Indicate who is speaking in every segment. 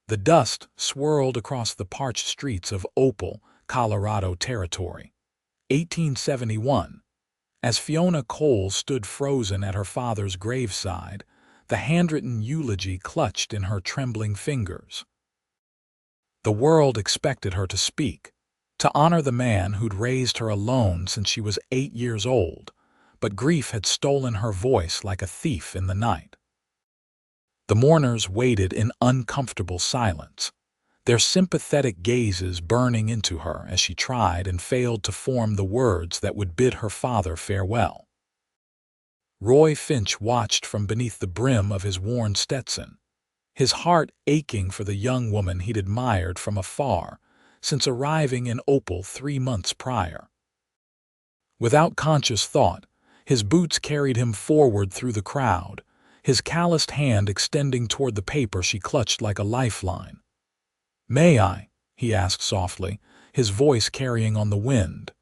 Speaker 1: The dust swirled across the parched streets of Opal, Colorado Territory. 1871. As Fiona Cole stood frozen at her father's graveside, the handwritten eulogy clutched in her trembling fingers. The world expected her to speak, to honor the man who'd raised her alone since she was 8 years old, but grief had stolen her voice like a thief in the night. The mourners waited in uncomfortable silence, their sympathetic gazes burning into her as she tried and failed to form the words that would bid her father farewell. Roy Finch watched from beneath the brim of his worn Stetson, his heart aching for the young woman he'd admired from afar since arriving in Opal 3 months prior. Without conscious thought, his boots carried him forward through the crowd, his calloused hand extending toward the paper she clutched like a lifeline. "May I?" he asked softly, his voice carrying on the wind.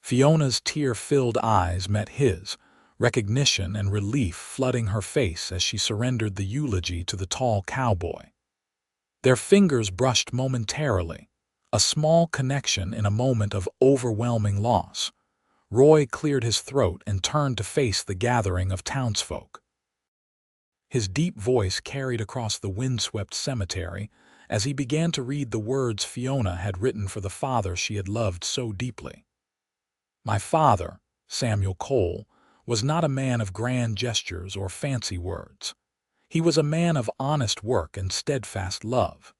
Speaker 1: Fiona's tear-filled eyes met his, recognition and relief flooding her face as she surrendered the eulogy to the tall cowboy. Their fingers brushed momentarily, a small connection in a moment of overwhelming loss. Roy cleared his throat and turned to face the gathering of townsfolk. His deep voice carried across the windswept cemetery as he began to read the words Fiona had written for the father she had loved so deeply. "My father, Samuel Cole, was not a man of grand gestures or fancy words. He was a man of honest work and steadfast love.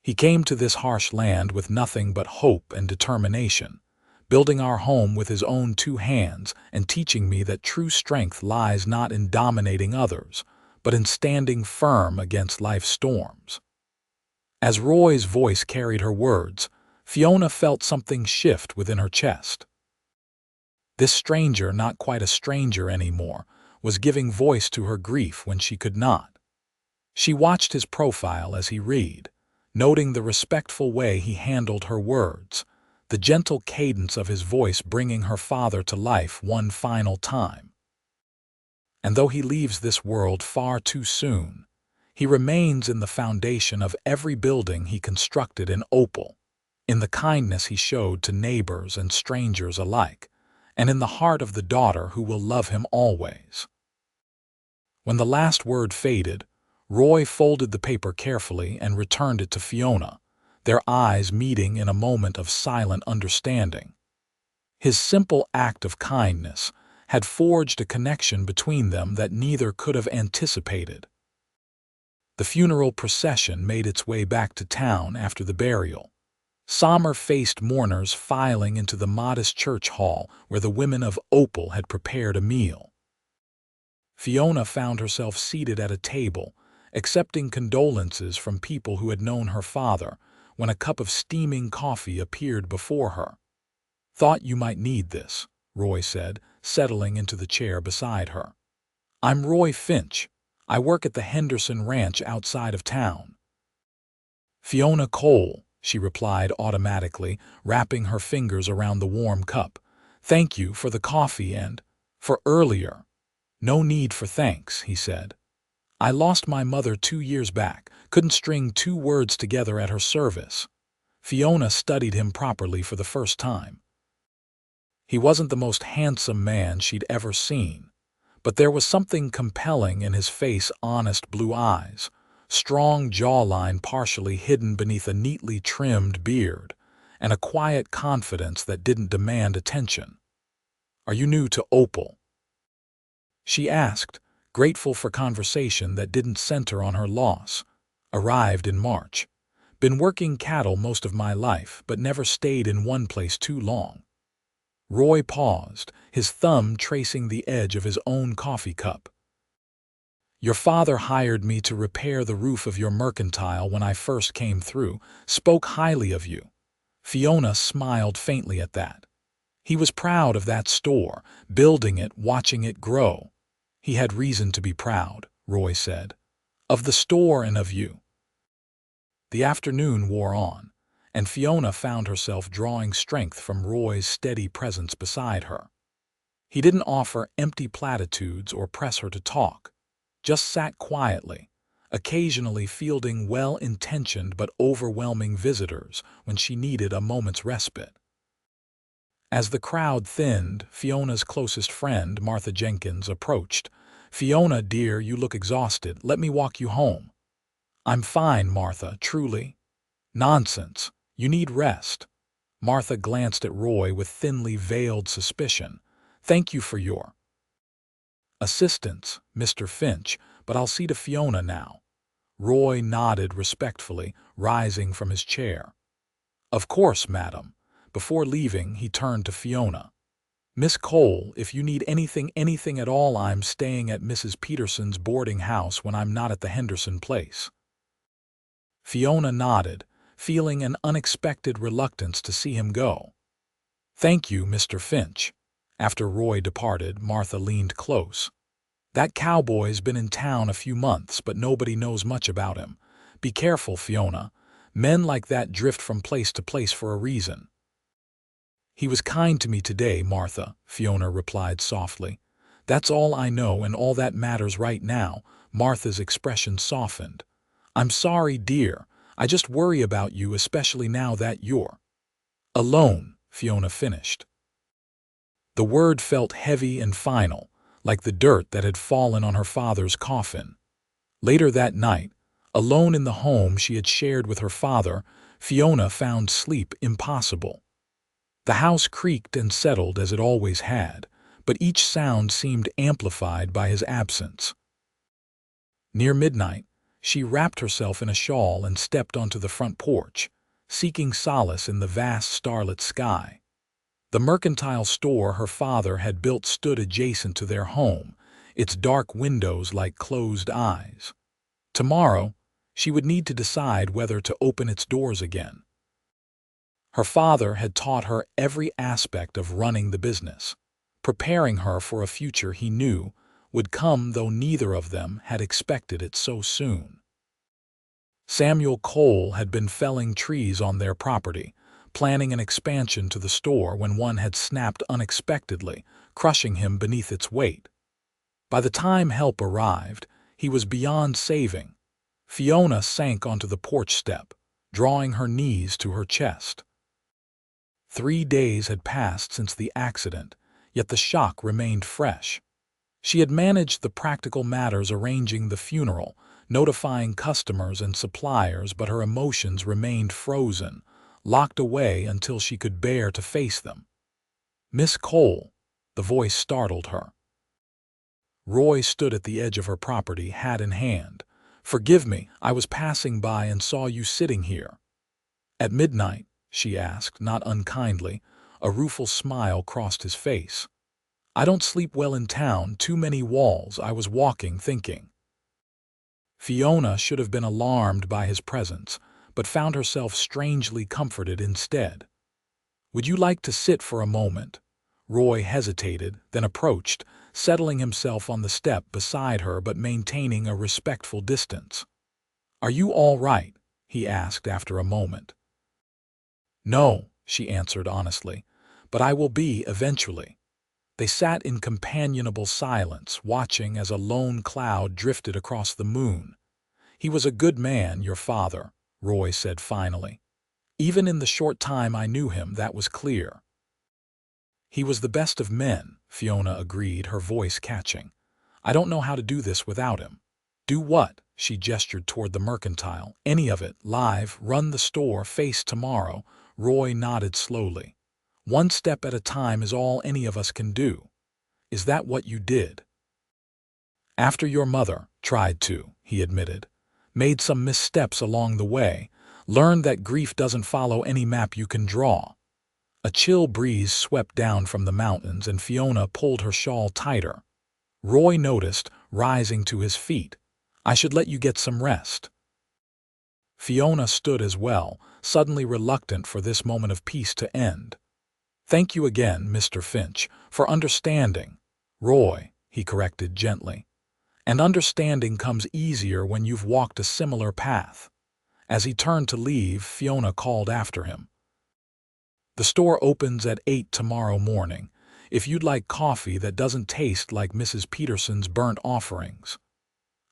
Speaker 1: He came to this harsh land with nothing but hope and determination, building our home with his own 2 hands and teaching me that true strength lies not in dominating others, but in standing firm against life's storms." As Roy's voice carried her words, Fiona felt something shift within her chest. This stranger, not quite a stranger anymore, was giving voice to her grief when she could not. She watched his profile as he read, noting the respectful way he handled her words, the gentle cadence of his voice bringing her father to life one final time. "And though he leaves this world far too soon, he remains in the foundation of every building he constructed in Opal, in the kindness he showed to neighbors and strangers alike, and in the heart of the daughter who will love him always." When the last word faded, Roy folded the paper carefully and returned it to Fiona, their eyes meeting in a moment of silent understanding. His simple act of kindness had forged a connection between them that neither could have anticipated. The funeral procession made its way back to town after the burial, somber-faced mourners filing into the modest church hall where the women of Opal had prepared a meal. Fiona found herself seated at a table, accepting condolences from people who had known her father, when a cup of steaming coffee appeared before her. "Thought you might need this," Roy said, settling into the chair beside her. "I'm Roy Finch. I work at the Henderson Ranch outside of town." "Fiona Cole," she replied automatically, wrapping her fingers around the warm cup. "Thank you for the coffee and for earlier." "No need for thanks," he said. "I lost my mother 2 years back, couldn't string 2 words together at her service." Fiona studied him properly for the first time. He wasn't the most handsome man she'd ever seen, but there was something compelling in his face's honest blue eyes, strong jawline partially hidden beneath a neatly trimmed beard, and a quiet confidence that didn't demand attention. "Are you new to Opal?" she asked, grateful for conversation that didn't center on her loss. "Arrived in March. Been working cattle most of my life, but never stayed in one place too long." Roy paused, his thumb tracing the edge of his own coffee cup. "Your father hired me to repair the roof of your mercantile when I first came through, spoke highly of you." Fiona smiled faintly at that. He was proud of that store, building it, watching it grow. He had reason to be proud, Roy said. "Of the store and of you." The afternoon wore on, and Fiona found herself drawing strength from Roy's steady presence beside her. He didn't offer empty platitudes or press her to talk, just sat quietly, occasionally fielding well-intentioned but overwhelming visitors when she needed a moment's respite. As the crowd thinned, Fiona's closest friend, Martha Jenkins, approached. "Fiona, dear, you look exhausted. Let me walk you home." "I'm fine, Martha, truly." "Nonsense. You need rest." Martha glanced at Roy with thinly veiled suspicion. "Thank you for your assistance, Mr. Finch, but I'll see to Fiona now." Roy nodded respectfully, rising from his chair. "Of course, madam." Before leaving, he turned to Fiona. "Miss Cole, if you need anything at all, I'm staying at Mrs. Peterson's boarding house when I'm not at the Henderson place." Fiona nodded, feeling an unexpected reluctance to see him go. "Thank you, Mr. Finch." After Roy departed, Martha leaned close. "That cowboy's been in town a few months, but nobody knows much about him. Be careful, Fiona. Men like that drift from place to place for a reason." "He was kind to me today, Martha," Fiona replied softly. "That's all I know, and all that matters right now." Martha's expression softened. "I'm sorry, dear. I just worry about you, especially now that you're alone," Fiona finished. The word felt heavy and final, like the dirt that had fallen on her father's coffin. Later that night, alone in the home she had shared with her father, Fiona found sleep impossible. The house creaked and settled as it always had, but each sound seemed amplified by his absence. Near midnight, she wrapped herself in a shawl and stepped onto the front porch, seeking solace in the vast starlit sky. The mercantile store her father had built stood adjacent to their home, its dark windows like closed eyes. Tomorrow, she would need to decide whether to open its doors again. Her father had taught her every aspect of running the business, preparing her for a future he knew would come, though neither of them had expected it so soon. Samuel Cole had been felling trees on their property, planning an expansion to the store when one had snapped unexpectedly, crushing him beneath its weight. By the time help arrived, he was beyond saving. Fiona sank onto the porch step, drawing her knees to her chest. 3 days had passed since the accident, yet the shock remained fresh. She had managed the practical matters, arranging the funeral, notifying customers and suppliers, but her emotions remained frozen, locked away until she could bear to face them. "Miss Cole," the voice startled her. Roy stood at the edge of her property, hat in hand. "Forgive me, I was passing by and saw you sitting here." "At midnight?" she asked, not unkindly. A rueful smile crossed his face. "I don't sleep well in town, too many walls. I was walking, thinking." Fiona should have been alarmed by his presence, but found herself strangely comforted instead. "Would you like to sit for a moment?" Roy hesitated, then approached, settling himself on the step beside her but maintaining a respectful distance. "Are you all right?" he asked after a moment. "No," she answered honestly, "but I will be eventually." They sat in companionable silence, watching as a lone cloud drifted across the moon. "He was a good man, your father," Roy said finally. "Even in the short time I knew him, that was clear." "He was the best of men," Fiona agreed, her voice catching. "I don't know how to do this without him." "Do what?" She gestured toward the mercantile. "Any of it. Live, run the store, face tomorrow." Roy nodded slowly. "One step at a time is all any of us can do." "Is that what you did?" "After your mother tried to," he admitted. "Made some missteps along the way. Learned that grief doesn't follow any map you can draw." A chill breeze swept down from the mountains, and Fiona pulled her shawl tighter. Roy noticed, rising to his feet. "I should let you get some rest." Fiona stood as well, suddenly reluctant for this moment of peace to end. "Thank you again, Mr. Finch, for understanding." "Roy," he corrected gently. "And understanding comes easier when you've walked a similar path." As he turned to leave, Fiona called after him. "The store opens at 8 tomorrow morning. If you'd like coffee that doesn't taste like Mrs. Peterson's burnt offerings."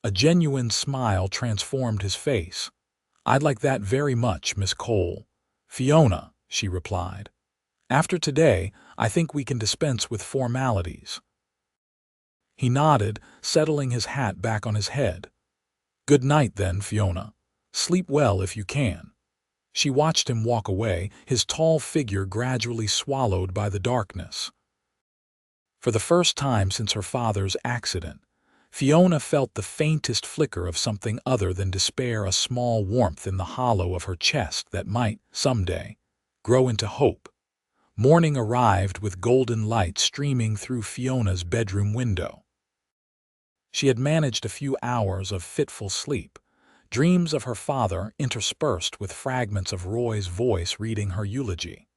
Speaker 1: A genuine smile transformed his face. "I'd like that very much, Miss Cole." "Fiona," she replied. "After today, I think we can dispense with formalities." He nodded, settling his hat back on his head. "Good night, then, Fiona. Sleep well if you can." She watched him walk away, his tall figure gradually swallowed by the darkness. For the first time since her father's accident, Fiona felt the faintest flicker of something other than despair, a small warmth in the hollow of her chest that might, someday, grow into hope. Morning arrived with golden light streaming through Fiona's bedroom window. She had managed a few hours of fitful sleep, dreams of her father interspersed with fragments of Roy's voice reading her eulogy.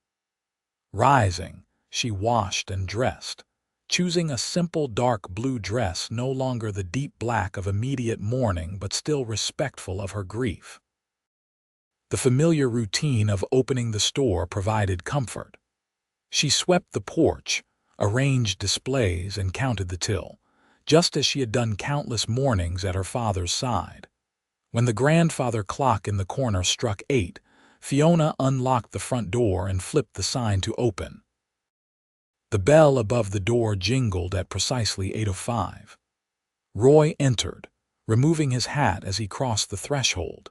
Speaker 1: Rising, she washed and dressed, choosing a simple dark blue dress, no longer the deep black of immediate mourning but still respectful of her grief. The familiar routine of opening the store provided comfort. She swept the porch, arranged displays, and counted the till, just as she had done countless mornings at her father's side. When the grandfather clock in the corner struck 8, Fiona unlocked the front door and flipped the sign to open. The bell above the door jingled at precisely 8:05. Roy entered, removing his hat as he crossed the threshold.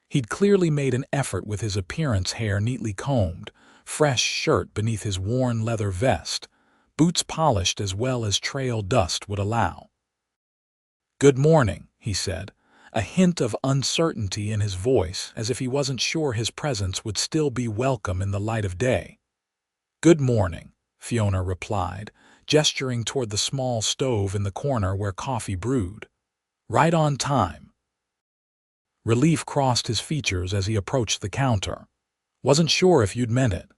Speaker 1: He'd clearly made an effort with his appearance, hair neatly combed, fresh shirt beneath his worn leather vest, boots polished as well as trail dust would allow. "Good morning," he said, a hint of uncertainty in his voice, as if he wasn't sure his presence would still be welcome in the light of day. "Good morning," Fiona replied, gesturing toward the small stove in the corner where coffee brewed. "Right on time." Relief crossed his features as he approached the counter. "Wasn't sure if you'd meant it."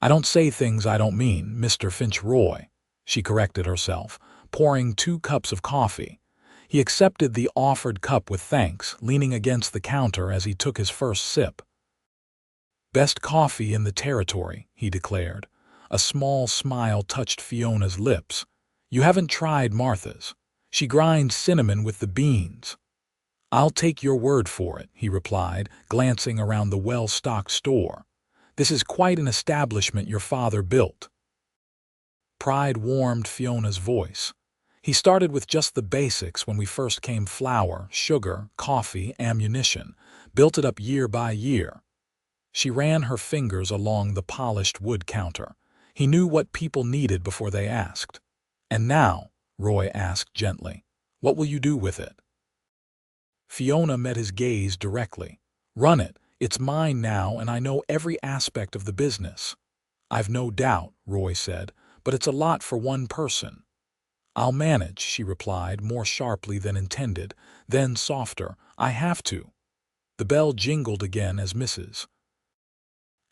Speaker 1: "I don't say things I don't mean, Mr. Finch." Roy, she corrected herself, pouring 2 cups of coffee. He accepted the offered cup with thanks, leaning against the counter as he took his first sip. "Best coffee in the territory," he declared. A small smile touched Fiona's lips. "You haven't tried Martha's. She grinds cinnamon with the beans." "I'll take your word for it," he replied, glancing around the well-stocked store. "This is quite an establishment your father built." Pride warmed Fiona's voice. "He started with just the basics when we first came: flour, sugar, coffee, ammunition. Built it up year by year." She ran her fingers along the polished wood counter. "He knew what people needed before they asked." "And now," Roy asked gently, "what will you do with it?" Fiona met his gaze directly. "Run it. It's mine now, and I know every aspect of the business." "I've no doubt," Roy said, "but it's a lot for one person." "I'll manage," she replied, more sharply than intended, then softer. "I have to." The bell jingled again as Mrs.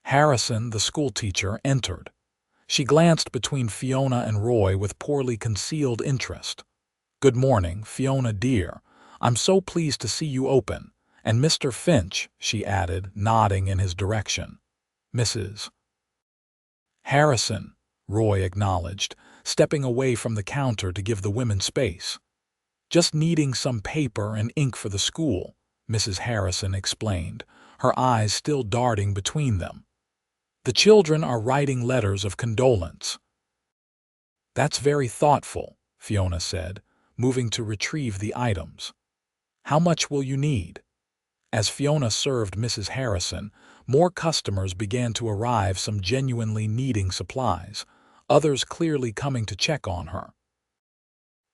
Speaker 1: Harrison, the schoolteacher, entered. She glanced between Fiona and Roy with poorly concealed interest. "Good morning, Fiona dear. I'm so pleased to see you open. And Mr. Finch," she added, nodding in his direction. "Mrs. Harrison," Roy acknowledged, stepping away from the counter to give the women space. "Just needing some paper and ink for the school," Mrs. Harrison explained, her eyes still darting between them. "The children are writing letters of condolence." "That's very thoughtful," Fiona said, moving to retrieve the items. "How much will you need?" As Fiona served Mrs. Harrison, more customers began to arrive, some genuinely needing supplies, others clearly coming to check on her.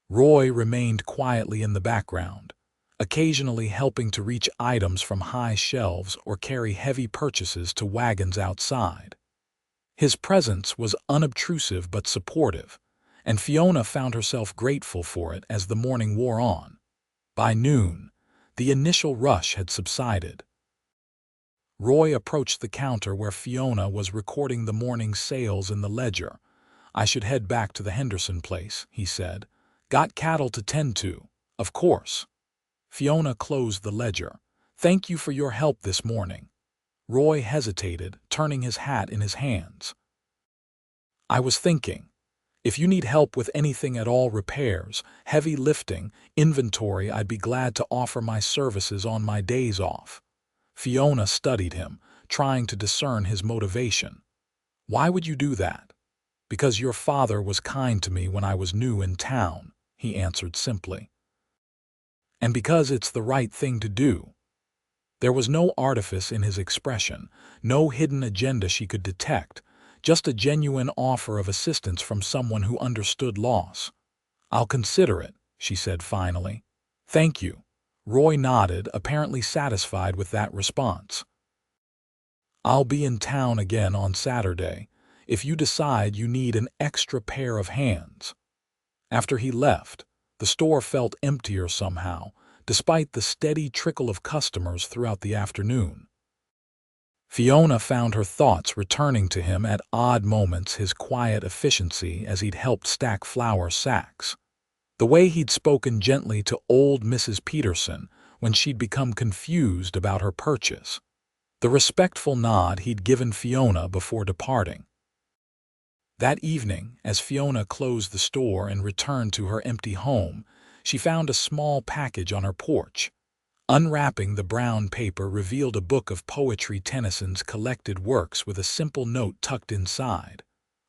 Speaker 1: Roy remained quietly in the background, occasionally helping to reach items from high shelves or carry heavy purchases to wagons outside. His presence was unobtrusive but supportive, and Fiona found herself grateful for it as the morning wore on. By noon, the initial rush had subsided. Roy approached the counter where Fiona was recording the morning's sales in the ledger. "I should head back to the Henderson place," he said. "Got cattle to tend to, of course." Fiona closed the ledger. "Thank you for your help this morning." Roy hesitated, turning his hat in his hands. "I was thinking." If you need help with anything at all, repairs, heavy lifting, inventory, I'd be glad to offer my services on my days off." Fiona studied him, trying to discern his motivation. "Why would you do that?" "Because your father was kind to me when I was new in town," he answered simply. "And because it's the right thing to do." There was no artifice in his expression, no hidden agenda she could detect, just a genuine offer of assistance from someone who understood loss. "I'll consider it," she said finally. "Thank you." Roy nodded, apparently satisfied with that response. "I'll be in town again on Saturday, if you decide you need an extra pair of hands." After he left, the store felt emptier somehow, despite the steady trickle of customers throughout the afternoon. Fiona found her thoughts returning to him at odd moments, his quiet efficiency as he'd helped stack flour sacks. The way he'd spoken gently to old Mrs. Peterson when she'd become confused about her purchase. The respectful nod he'd given Fiona before departing. That evening, as Fiona closed the store and returned to her empty home, she found a small package on her porch. Unwrapping the brown paper revealed a book of poetry, Tennyson's collected works, with a simple note tucked inside.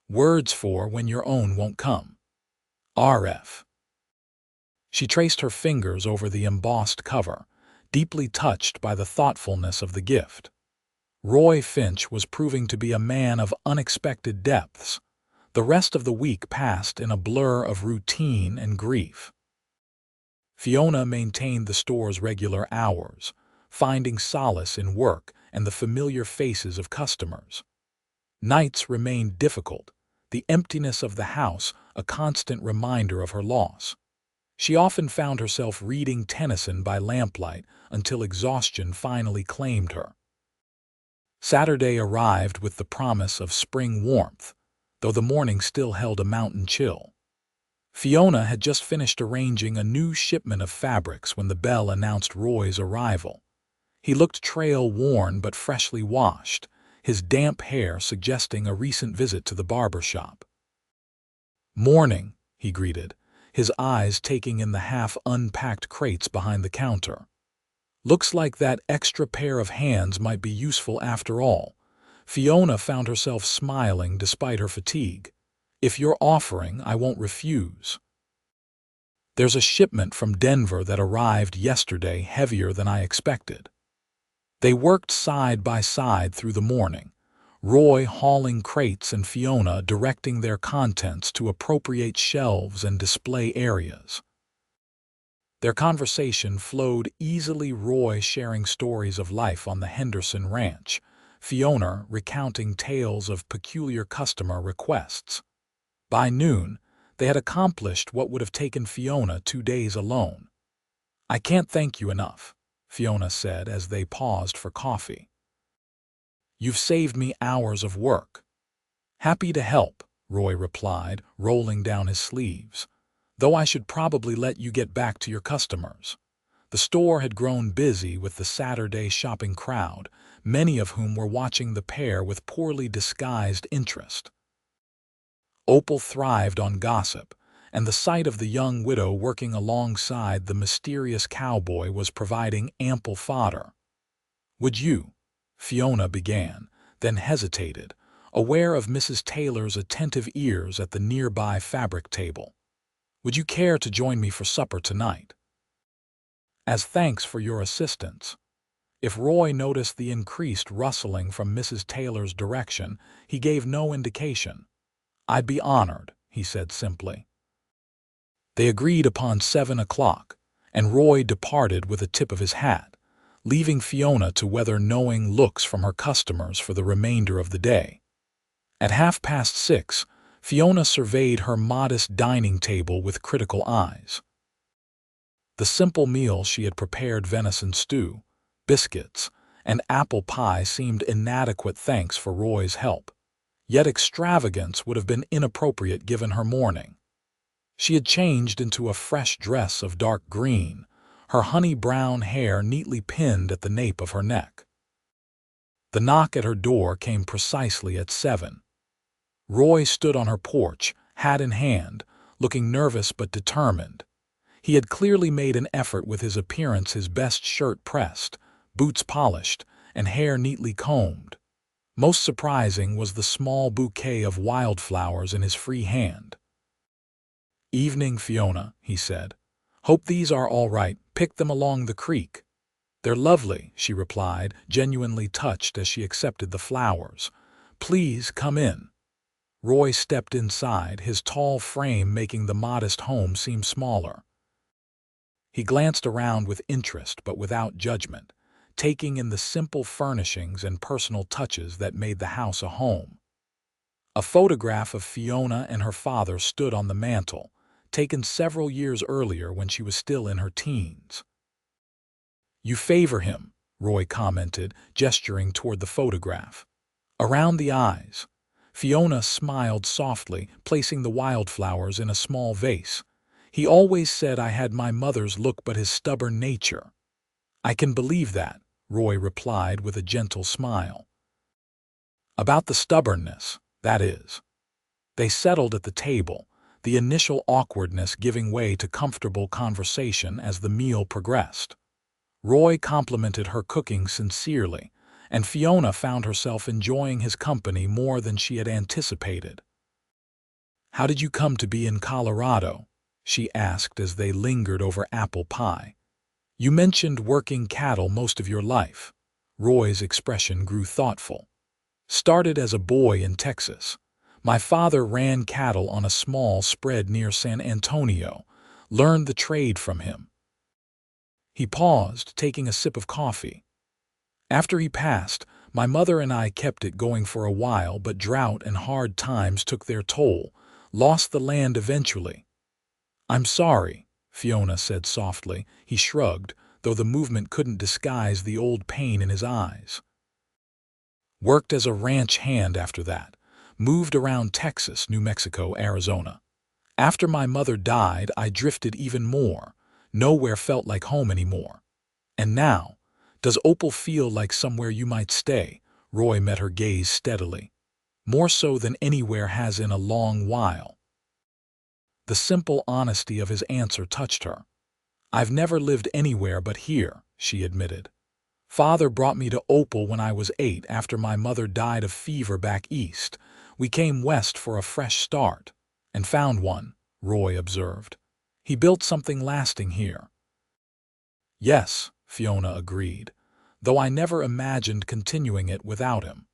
Speaker 1: "Words for when your own won't come. R.F." She traced her fingers over the embossed cover, deeply touched by the thoughtfulness of the gift. Roy Finch was proving to be a man of unexpected depths. The rest of the week passed in a blur of routine and grief. Fiona maintained the store's regular hours, finding solace in work and the familiar faces of customers. Nights remained difficult, the emptiness of the house a constant reminder of her loss. She often found herself reading Tennyson by lamplight until exhaustion finally claimed her. Saturday arrived with the promise of spring warmth, though the morning still held a mountain chill. Fiona had just finished arranging a new shipment of fabrics when the bell announced Roy's arrival. He looked trail-worn but freshly washed, his damp hair suggesting a recent visit to the barber shop. "Morning," he greeted, his eyes taking in the half-unpacked crates behind the counter. "Looks like that extra pair of hands might be useful after all." Fiona found herself smiling despite her fatigue. "If you're offering, I won't refuse." "There's a shipment from Denver that arrived yesterday, heavier than I expected." They worked side by side through the morning, Roy hauling crates and Fiona directing their contents to appropriate shelves and display areas. Their conversation flowed easily, Roy sharing stories of life on the Henderson ranch, Fiona recounting tales of peculiar customer requests. By noon, they had accomplished what would have taken Fiona 2 days alone. "I can't thank you enough," Fiona said as they paused for coffee. "You've saved me hours of work." "Happy to help," Roy replied, rolling down his sleeves. "Though I should probably let you get back to your customers." The store had grown busy with the Saturday shopping crowd, many of whom were watching the pair with poorly disguised interest. Opal thrived on gossip, and the sight of the young widow working alongside the mysterious cowboy was providing ample fodder. "Would you?" Fiona began, then hesitated, aware of Mrs. Taylor's attentive ears at the nearby fabric table. "Would you care to join me for supper tonight? As thanks for your assistance." If Roy noticed the increased rustling from Mrs. Taylor's direction, he gave no indication. "I'd be honored," he said simply. They agreed upon 7 o'clock, and Roy departed with a tip of his hat, leaving Fiona to weather knowing looks from her customers for the remainder of the day. At 6:30, Fiona surveyed her modest dining table with critical eyes. The simple meal she had prepared, venison stew, biscuits, and apple pie, seemed inadequate thanks for Roy's help. Yet extravagance would have been inappropriate given her mourning. She had changed into a fresh dress of dark green, her honey-brown hair neatly pinned at the nape of her neck. The knock at her door came precisely at 7. Roy stood on her porch, hat in hand, looking nervous but determined. He had clearly made an effort with his appearance, his best shirt pressed, boots polished, and hair neatly combed. Most surprising was the small bouquet of wildflowers in his free hand. "Evening, Fiona," he said. "Hope these are all right. Picked them along the creek." "They're lovely," she replied, genuinely touched as she accepted the flowers. "Please come in." Roy stepped inside, his tall frame making the modest home seem smaller. He glanced around with interest but without judgment, taking in the simple furnishings and personal touches that made the house a home. A photograph of Fiona and her father stood on the mantel, taken several years earlier when she was still in her teens. "You favor him," Roy commented, gesturing toward the photograph. "Around the eyes." Fiona smiled softly, placing the wildflowers in a small vase. "He always said I had my mother's look but his stubborn nature." "I can believe that," Roy replied with a gentle smile. "About the stubbornness, that is." They settled at the table, the initial awkwardness giving way to comfortable conversation as the meal progressed. Roy complimented her cooking sincerely, and Fiona found herself enjoying his company more than she had anticipated. "How did you come to be in Colorado?" she asked as they lingered over apple pie. "You mentioned working cattle most of your life." Roy's expression grew thoughtful. "Started as a boy in Texas. My father ran cattle on a small spread near San Antonio. Learned the trade from him." He paused, taking a sip of coffee. "After he passed, my mother and I kept it going for a while, but drought and hard times took their toll. Lost the land eventually." "I'm sorry," Fiona said softly. He shrugged, though the movement couldn't disguise the old pain in his eyes. "Worked as a ranch hand after that. Moved around Texas, New Mexico, Arizona. After my mother died, I drifted even more. Nowhere felt like home anymore. And now, does Opal feel like somewhere you might stay?" Roy met her gaze steadily. "More so than anywhere has in a long while." The simple honesty of his answer touched her. "I've never lived anywhere but here," she admitted. "Father brought me to Opal when I was 8 after my mother died of fever back east. We came west for a fresh start. And found one," Roy observed. "He built something lasting here." "Yes," Fiona agreed, "though I never imagined continuing it without him."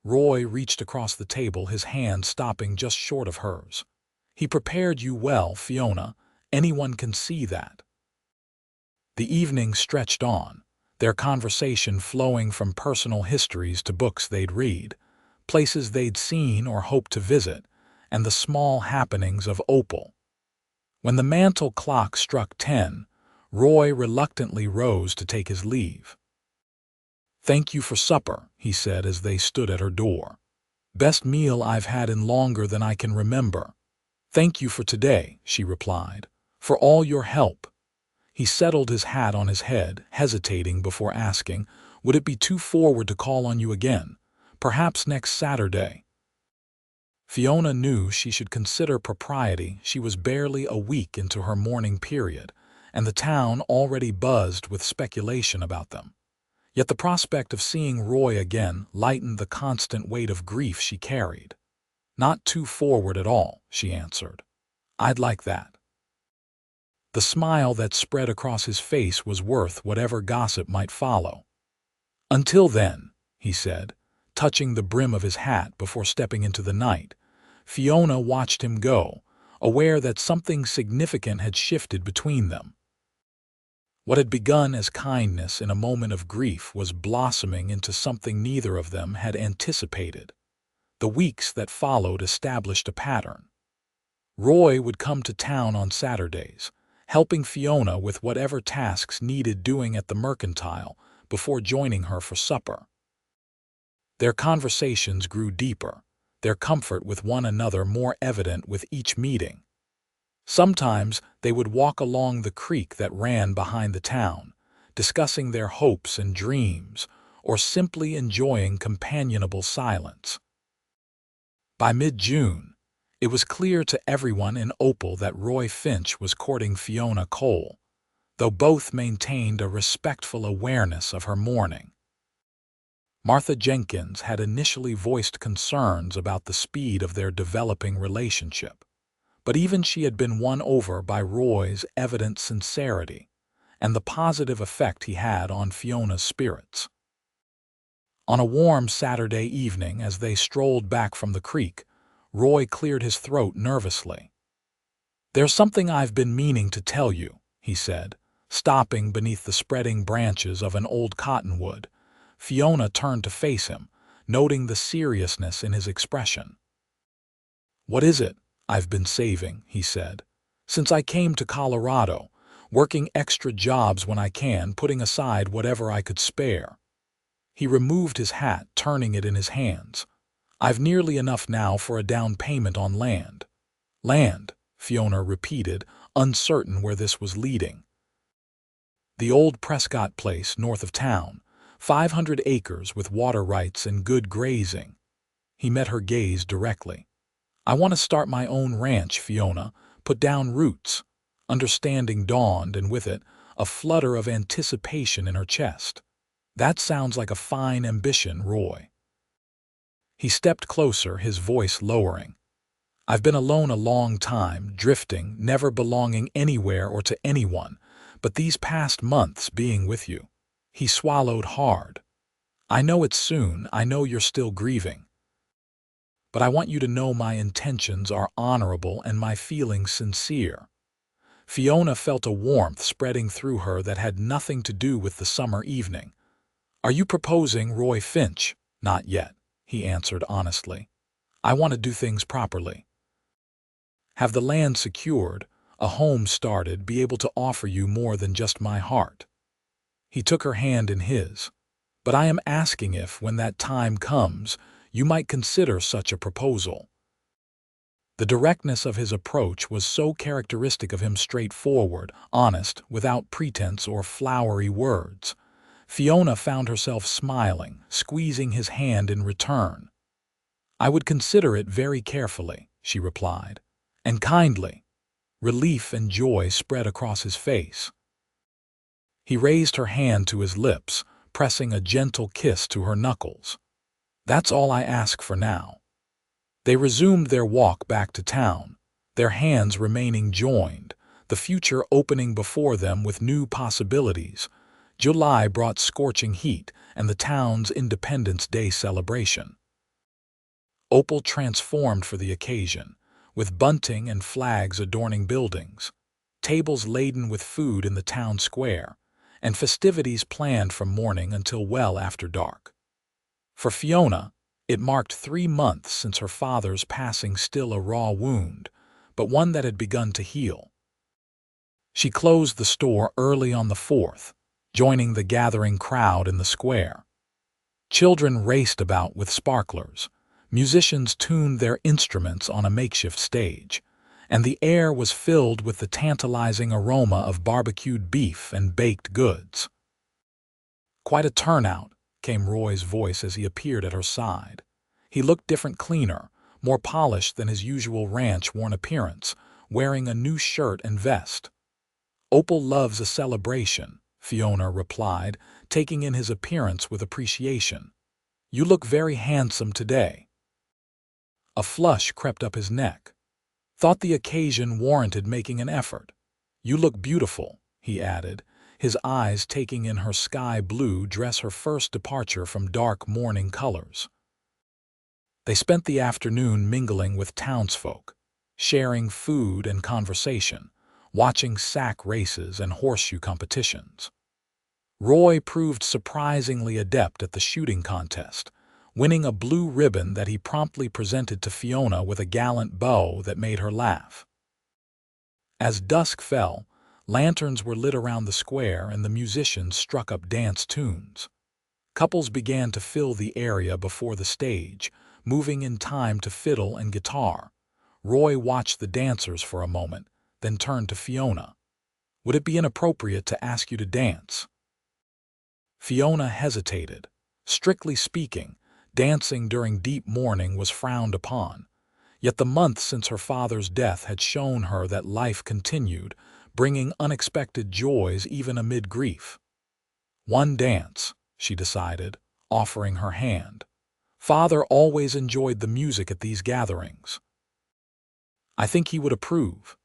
Speaker 1: Roy reached across the table, his hand stopping just short of hers. "He prepared you well, Fiona. Anyone can see that." The evening stretched on, their conversation flowing from personal histories to books they'd read, places they'd seen or hoped to visit, and the small happenings of Opal. When the mantel clock struck 10, Roy reluctantly rose to take his leave. "Thank you for supper," he said as they stood at her door. "Best meal I've had in longer than I can remember." "Thank you for today," she replied, "for all your help." He settled his hat on his head, hesitating before asking, "Would it be too forward to call on you again? Perhaps next Saturday?" Fiona knew she should consider propriety. She was barely a week into her mourning period, and the town already buzzed with speculation about them. Yet the prospect of seeing Roy again lightened the constant weight of grief she carried. "Not too forward at all," she answered. "I'd like that." The smile that spread across his face was worth whatever gossip might follow. "Until then," he said, touching the brim of his hat before stepping into the night. Fiona watched him go, aware that something significant had shifted between them. What had begun as kindness in a moment of grief was blossoming into something neither of them had anticipated. The weeks that followed established a pattern. Roy would come to town on Saturdays, helping Fiona with whatever tasks needed doing at the mercantile before joining her for supper. Their conversations grew deeper, their comfort with one another more evident with each meeting. Sometimes they would walk along the creek that ran behind the town, discussing their hopes and dreams, or simply enjoying companionable silence. By mid-June, It was clear to everyone in Opal that Roy Finch was courting Fiona Cole, though both maintained a respectful awareness of her mourning. Martha Jenkins had initially voiced concerns about the speed of their developing relationship, but even she had been won over by Roy's evident sincerity and the positive effect he had on Fiona's spirits. On a warm Saturday evening, as they strolled back from the creek, Roy cleared his throat nervously. "There's something I've been meaning to tell you," he said, stopping beneath the spreading branches of an old cottonwood. Fiona turned to face him, noting the seriousness in his expression. "What is it?" "I've been saving," he said. "Since I came to Colorado, working extra jobs when I can, putting aside whatever I could spare." He removed his hat, turning it in his hands. "I've nearly enough now for a down payment on land." "Land," Fiona repeated, uncertain where this was leading. "The old Prescott place north of town, 500 acres with water rights and good grazing." He met her gaze directly. "I want to start my own ranch, Fiona, put down roots." Understanding dawned, and with it, a flutter of anticipation in her chest. "That sounds like a fine ambition, Roy." He stepped closer, his voice lowering. "I've been alone a long time, drifting, never belonging anywhere or to anyone, but these past months being with you." He swallowed hard. "I know it's soon, I know you're still grieving. But I want you to know my intentions are honorable and my feelings sincere." Fiona felt a warmth spreading through her that had nothing to do with the summer evening. "Are you proposing, Roy Finch?" "Not yet," he answered honestly. "I want to do things properly. Have the land secured, a home started, be able to offer you more than just my heart." He took her hand in his. "But I am asking if, when that time comes, you might consider such a proposal." The directness of his approach was so characteristic of him, straightforward, honest, without pretense or flowery words. Fiona found herself smiling, squeezing his hand in return. "I would consider it very carefully," she replied, "and kindly." Relief and joy spread across his face. He raised her hand to his lips, pressing a gentle kiss to her knuckles. "That's all I ask for now." They resumed their walk back to town, their hands remaining joined, the future opening before them with new possibilities. July brought scorching heat and the town's Independence Day celebration. Opal transformed for the occasion, with bunting and flags adorning buildings, tables laden with food in the town square, and festivities planned from morning until well after dark. For Fiona, it marked 3 months since her father's passing, still a raw wound, but one that had begun to heal. She closed the store early on the 4th, joining the gathering crowd in the square. Children raced about with sparklers, musicians tuned their instruments on a makeshift stage, and the air was filled with the tantalizing aroma of barbecued beef and baked goods. "Quite a turnout," came Roy's voice as he appeared at her side. He looked different, cleaner, more polished than his usual ranch-worn appearance, wearing a new shirt and vest. "Opal loves a celebration," Fiona replied, taking in his appearance with appreciation. "You look very handsome today." A flush crept up his neck. "Thought the occasion warranted making an effort." "You look beautiful," he added, his eyes taking in her sky blue dress, her first departure from dark mourning colors. They spent the afternoon mingling with townsfolk, sharing food and conversation, watching sack races and horseshoe competitions. Roy proved surprisingly adept at the shooting contest, winning a blue ribbon that he promptly presented to Fiona with a gallant bow that made her laugh. As dusk fell, lanterns were lit around the square and the musicians struck up dance tunes. Couples began to fill the area before the stage, moving in time to fiddle and guitar. Roy watched the dancers for a moment, then turned to Fiona. "Would it be inappropriate to ask you to dance?" Fiona hesitated. Strictly speaking, dancing during deep mourning was frowned upon. Yet the months since her father's death had shown her that life continued, bringing unexpected joys even amid grief. One dance, she decided, offering her hand. Father always enjoyed the music at these gatherings. I think he would approve.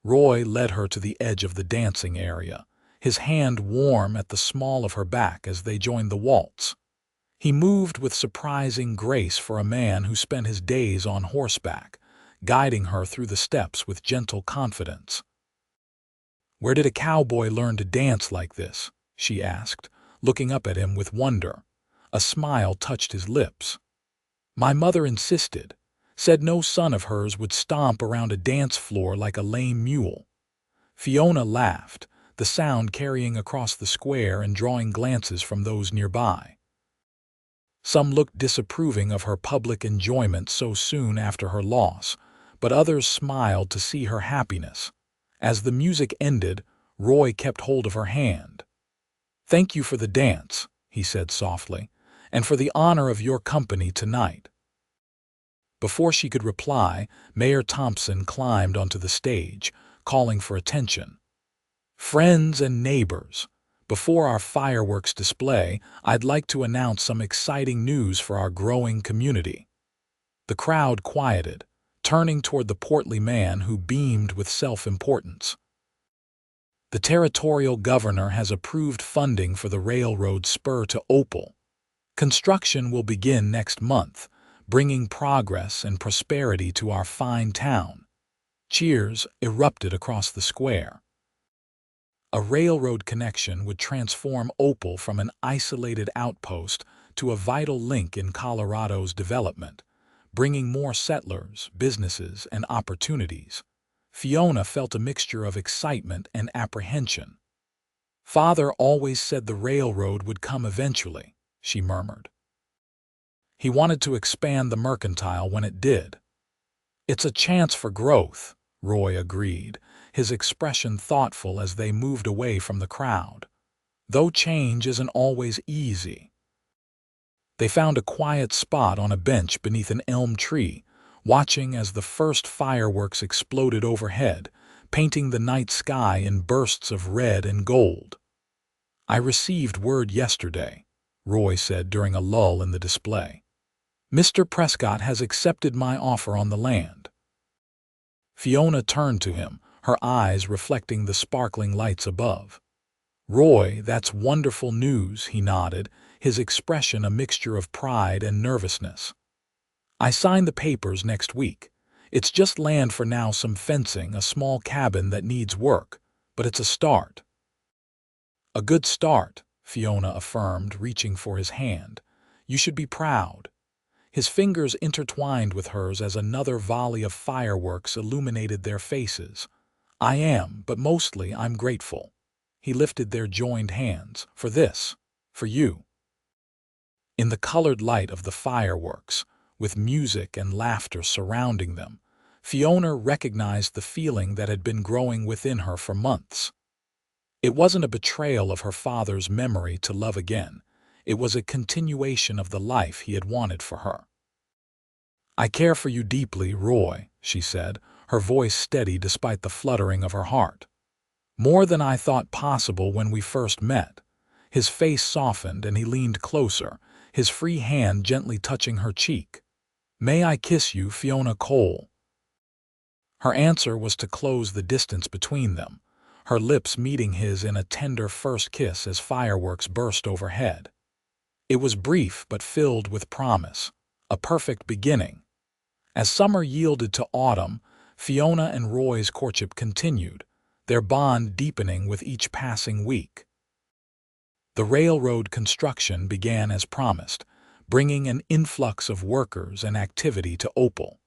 Speaker 1: Roy led her to the edge of the dancing area, his hand warm at the small of her back as they joined the waltz. He moved with surprising grace for a man who spent his days on horseback, guiding her through the steps with gentle confidence. "Where did a cowboy learn to dance like this?" she asked, looking up at him with wonder. A smile touched his lips. "My mother insisted, said no son of hers would stomp around a dance floor like a lame mule." Fiona laughed, the sound carrying across the square and drawing glances from those nearby. Some looked disapproving of her public enjoyment so soon after her loss, but others smiled to see her happiness. As the music ended, Roy kept hold of her hand. "Thank you for the dance," he said softly, "and for the honor of your company tonight." Before she could reply, Mayor Thompson climbed onto the stage, calling for attention. "Friends and neighbors, before our fireworks display, I'd like to announce some exciting news for our growing community." The crowd quieted, turning toward the portly man who beamed with self-importance. "The territorial governor has approved funding for the railroad spur to Opal. Construction will begin next month, bringing progress and prosperity to our fine town." Cheers erupted across the square. A railroad connection would transform Opal from an isolated outpost to a vital link in Colorado's development, bringing more settlers, businesses, and opportunities. Fiona felt a mixture of excitement and apprehension. "Father always said the railroad would come eventually," she murmured. "He wanted to expand the mercantile when it did." "It's a chance for growth," Roy agreed, his expression thoughtful as they moved away from the crowd. "Though change isn't always easy." They found a quiet spot on a bench beneath an elm tree, watching as the first fireworks exploded overhead, painting the night sky in bursts of red and gold. "I received word yesterday," Roy said during a lull in the display. "Mr. Prescott has accepted my offer on the land." Fiona turned to him, her eyes reflecting the sparkling lights above. "Roy, that's wonderful news," he nodded, his expression a mixture of pride and nervousness. "I sign the papers next week. It's just land for now, some fencing, a small cabin that needs work, but it's a start." "A good start," Fiona affirmed, reaching for his hand. "You should be proud." His fingers intertwined with hers as another volley of fireworks illuminated their faces. "I am, but mostly I'm grateful." He lifted their joined hands. "For this. For you." In the colored light of the fireworks, with music and laughter surrounding them, Fiona recognized the feeling that had been growing within her for months. It wasn't a betrayal of her father's memory to love again. It was a continuation of the life he had wanted for her. "I care for you deeply, Roy," she said, her voice steady despite the fluttering of her heart. "More than I thought possible when we first met." His face softened and he leaned closer, his free hand gently touching her cheek. "May I kiss you, Fiona Cole?" Her answer was to close the distance between them, her lips meeting his in a tender first kiss as fireworks burst overhead. It was brief but filled with promise, a perfect beginning. As summer yielded to autumn, Fiona and Roy's courtship continued, their bond deepening with each passing week. The railroad construction began as promised, bringing an influx of workers and activity to Opal.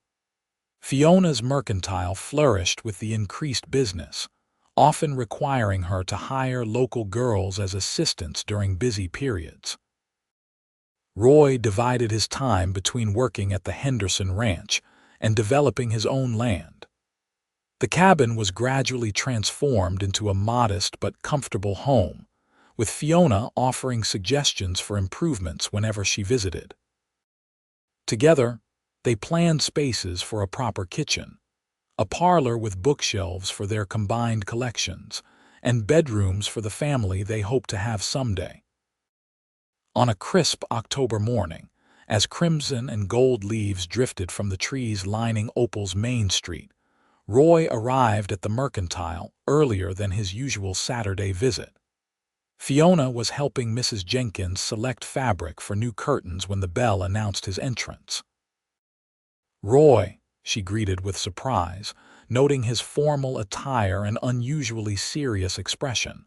Speaker 1: Fiona's mercantile flourished with the increased business, often requiring her to hire local girls as assistants during busy periods. Roy divided his time between working at the Henderson Ranch and developing his own land. The cabin was gradually transformed into a modest but comfortable home, with Fiona offering suggestions for improvements whenever she visited. Together, They planned spaces for a proper kitchen, a parlor with bookshelves for their combined collections, and bedrooms for the family they hoped to have someday. On a crisp October morning, as crimson and gold leaves drifted from the trees lining Opal's main street, Roy arrived at the Mercantile earlier than his usual Saturday visit. Fiona was helping Mrs. Jenkins select fabric for new curtains when the bell announced his entrance. "Roy," she greeted with surprise, noting his formal attire and unusually serious expression.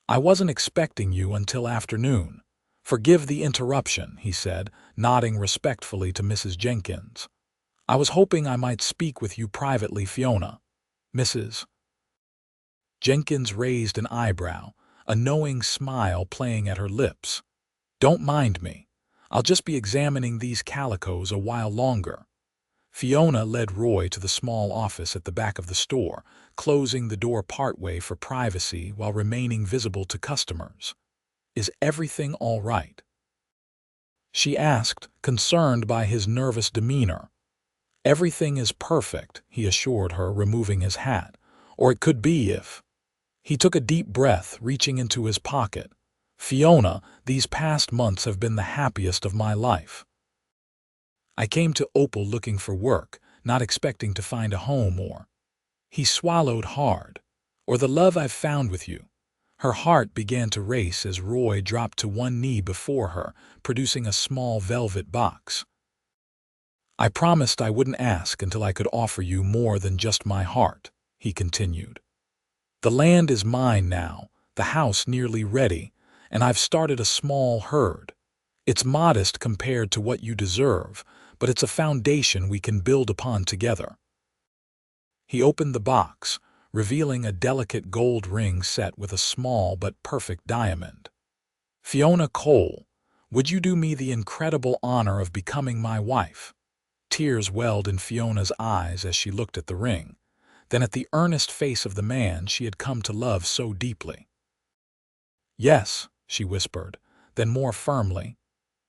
Speaker 1: "I wasn't expecting you until afternoon. Forgive the interruption," he said, nodding respectfully to Mrs. Jenkins. "I was hoping I might speak with you privately, Fiona." Mrs. Jenkins raised an eyebrow, a knowing smile playing at her lips. "Don't mind me. I'll just be examining these calicos a while longer." Fiona led Roy to the small office at the back of the store, closing the door partway for privacy while remaining visible to customers. "Is everything all right?" she asked, concerned by his nervous demeanor. "Everything is perfect," he assured her, removing his hat. "Or it could be if—" He took a deep breath, reaching into his pocket. "Fiona, these past months have been the happiest of my life. I came to Opal looking for work, not expecting to find a home or—" He swallowed hard. "Or the love I've found with you." Her heart began to race as Roy dropped to one knee before her, producing a small velvet box. "I promised I wouldn't ask until I could offer you more than just my heart," he continued. "The land is mine now, the house nearly ready, and I've started a small herd. It's modest compared to what you deserve, but it's a foundation we can build upon together." He opened the box, revealing a delicate gold ring set with a small but perfect diamond. "Fiona Cole, would you do me the incredible honor of becoming my wife?" Tears welled in Fiona's eyes as she looked at the ring, then at the earnest face of the man she had come to love so deeply. "Yes," she whispered, then more firmly,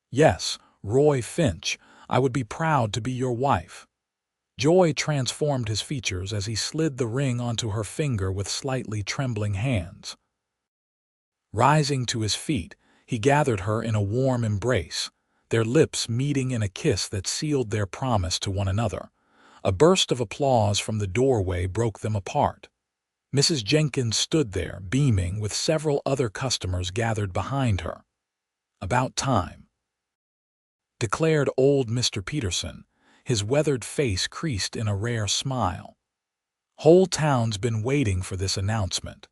Speaker 1: "Yes, Roy Finch, I would be proud to be your wife." Joy transformed his features as he slid the ring onto her finger with slightly trembling hands. Rising to his feet, he gathered her in a warm embrace, their lips meeting in a kiss that sealed their promise to one another. A burst of applause from the doorway broke them apart. Mrs. Jenkins stood there, beaming, with several other customers gathered behind her. "About time," declared old Mr. Peterson, his weathered face creased in a rare smile. "Whole town's been waiting for this announcement."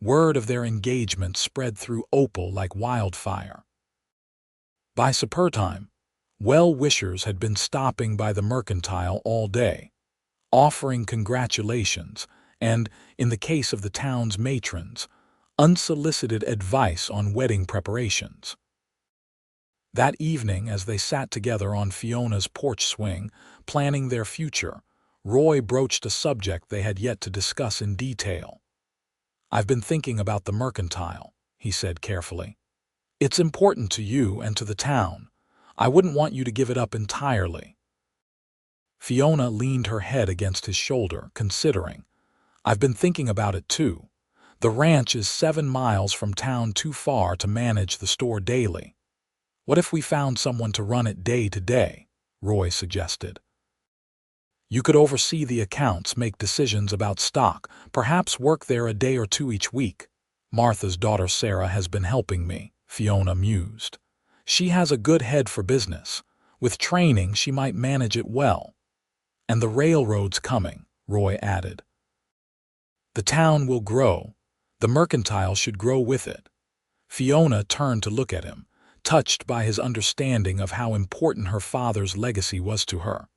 Speaker 1: Word of their engagement spread through Opal like wildfire. By supper time, well-wishers had been stopping by the Mercantile all day, offering congratulations and, in the case of the town's matrons, unsolicited advice on wedding preparations. That evening, as they sat together on Fiona's porch swing, planning their future, Roy broached a subject they had yet to discuss in detail. "I've been thinking about the Mercantile," he said carefully. "It's important to you and to the town. I wouldn't want you to give it up entirely." Fiona leaned her head against his shoulder, considering. "I've been thinking about it too. The ranch is 7 miles from town, too far to manage the store daily. What if we found someone to run it day to day?" Roy suggested. "You could oversee the accounts, make decisions about stock, perhaps work there a day or two each week." "Martha's daughter Sarah has been helping me," Fiona mused. "She has a good head for business. With training, she might manage it well." "And the railroad's coming," Roy added. "The town will grow. The Mercantile should grow with it." Fiona turned to look at him, touched by his understanding of how important her father's legacy was to her.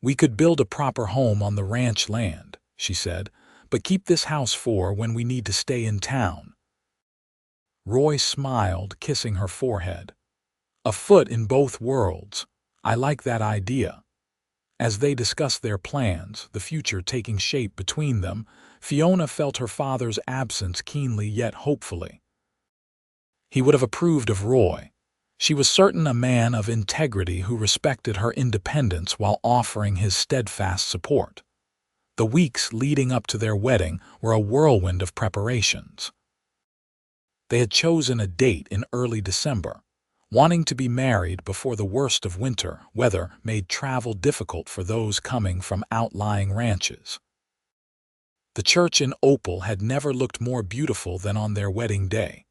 Speaker 1: "We could build a proper home on the ranch land," she said, "but keep this house for when we need to stay in town." Roy smiled, kissing her forehead. "A foot in both worlds. I like that idea." As they discussed their plans, the future taking shape between them, Fiona felt her father's absence keenly yet hopefully. He would have approved of Roy. She was certain a man of integrity who respected her independence while offering his steadfast support. The weeks leading up to their wedding were a whirlwind of preparations. They had chosen a date in early December, wanting to be married before the worst of winter weather made travel difficult for those coming from outlying ranches. The church in Opal had never looked more beautiful than on their wedding day,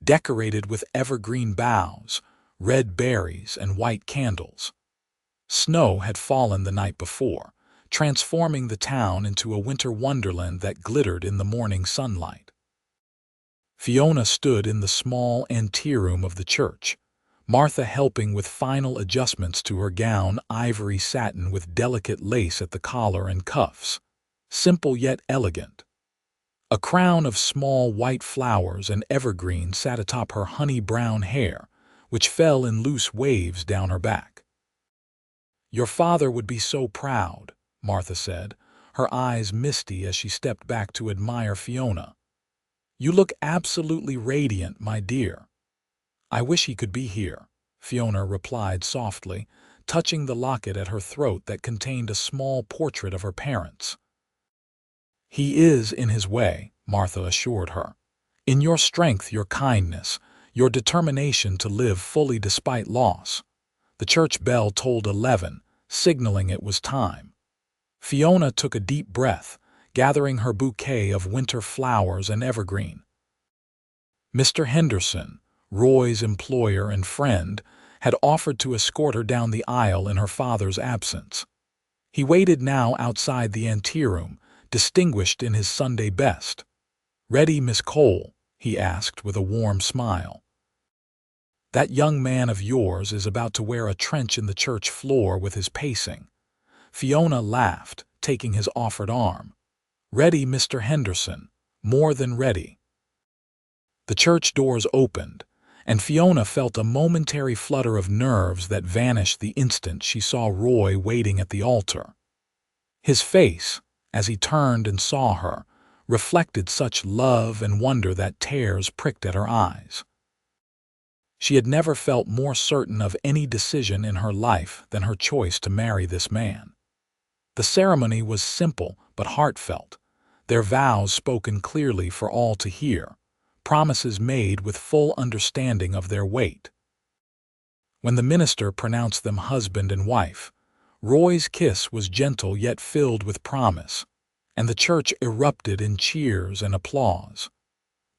Speaker 1: decorated with evergreen boughs, red berries, and white candles. Snow had fallen the night before, transforming the town into a winter wonderland that glittered in the morning sunlight. Fiona stood in the small anteroom of the church, Martha helping with final adjustments to her gown, ivory satin with delicate lace at the collar and cuffs, simple yet elegant. A crown of small white flowers and evergreen sat atop her honey-brown hair, which fell in loose waves down her back. "Your father would be so proud," Martha said, her eyes misty as she stepped back to admire Fiona. "You look absolutely radiant, my dear." "I wish he could be here," Fiona replied softly, touching the locket at her throat that contained a small portrait of her parents. "He is in his way," Martha assured her. "In your strength, your kindness, your determination to live fully despite loss." The church bell tolled 11, signaling it was time. Fiona took a deep breath, gathering her bouquet of winter flowers and evergreen. Mr. Henderson, Roy's employer and friend, had offered to escort her down the aisle in her father's absence. He waited now outside the anteroom, distinguished in his Sunday best. "Ready, Miss Cole?" he asked with a warm smile. "That young man of yours is about to wear a trench in the church floor with his pacing." Fiona laughed, taking his offered arm. "Ready, Mr. Henderson, more than ready." The church doors opened, and Fiona felt a momentary flutter of nerves that vanished the instant she saw Roy waiting at the altar. His face, as he turned and saw her, reflected such love and wonder that tears pricked at her eyes. She had never felt more certain of any decision in her life than her choice to marry this man. The ceremony was simple but heartfelt, their vows spoken clearly for all to hear, promises made with full understanding of their weight. When the minister pronounced them husband and wife, Roy's kiss was gentle yet filled with promise, and the church erupted in cheers and applause.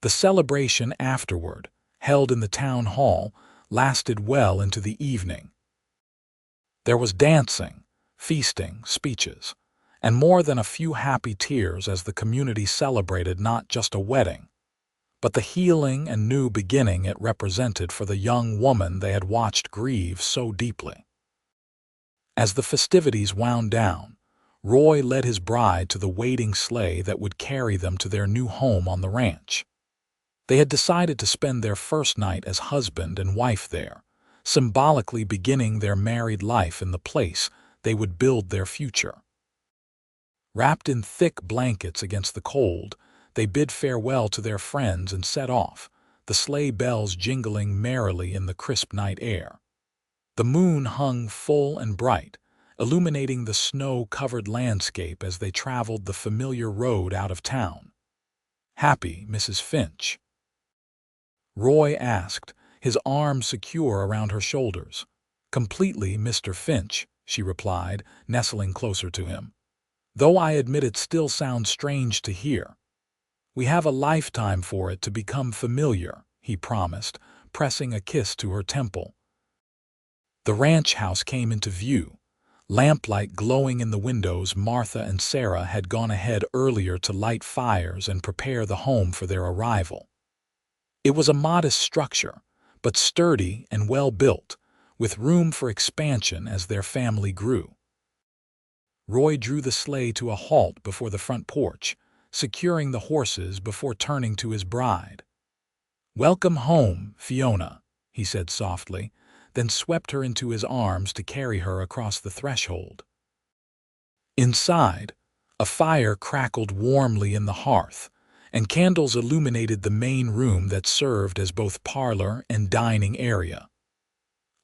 Speaker 1: The celebration afterward, held in the town hall, lasted well into the evening. There was dancing, feasting, speeches, and more than a few happy tears as the community celebrated not just a wedding, but the healing and new beginning it represented for the young woman they had watched grieve so deeply. As the festivities wound down, Roy led his bride to the waiting sleigh that would carry them to their new home on the ranch. They had decided to spend their first night as husband and wife there, symbolically beginning their married life in the place they would build their future. Wrapped in thick blankets against the cold, they bid farewell to their friends and set off, the sleigh bells jingling merrily in the crisp night air. The moon hung full and bright, illuminating the snow-covered landscape as they traveled the familiar road out of town. "Happy, Mrs. Finch?" Roy asked, his arms secure around her shoulders. "Completely, Mr. Finch," she replied, nestling closer to him. "Though I admit it still sounds strange to hear." "We have a lifetime for it to become familiar," he promised, pressing a kiss to her temple. The ranch house came into view. Lamplight glowing in the windows, Martha and Sarah had gone ahead earlier to light fires and prepare the home for their arrival. It was a modest structure, but sturdy and well-built, with room for expansion as their family grew. Roy drew the sleigh to a halt before the front porch, securing the horses before turning to his bride. "Welcome home, Fiona," he said softly, then swept her into his arms to carry her across the threshold. Inside, a fire crackled warmly in the hearth, and candles illuminated the main room that served as both parlor and dining area.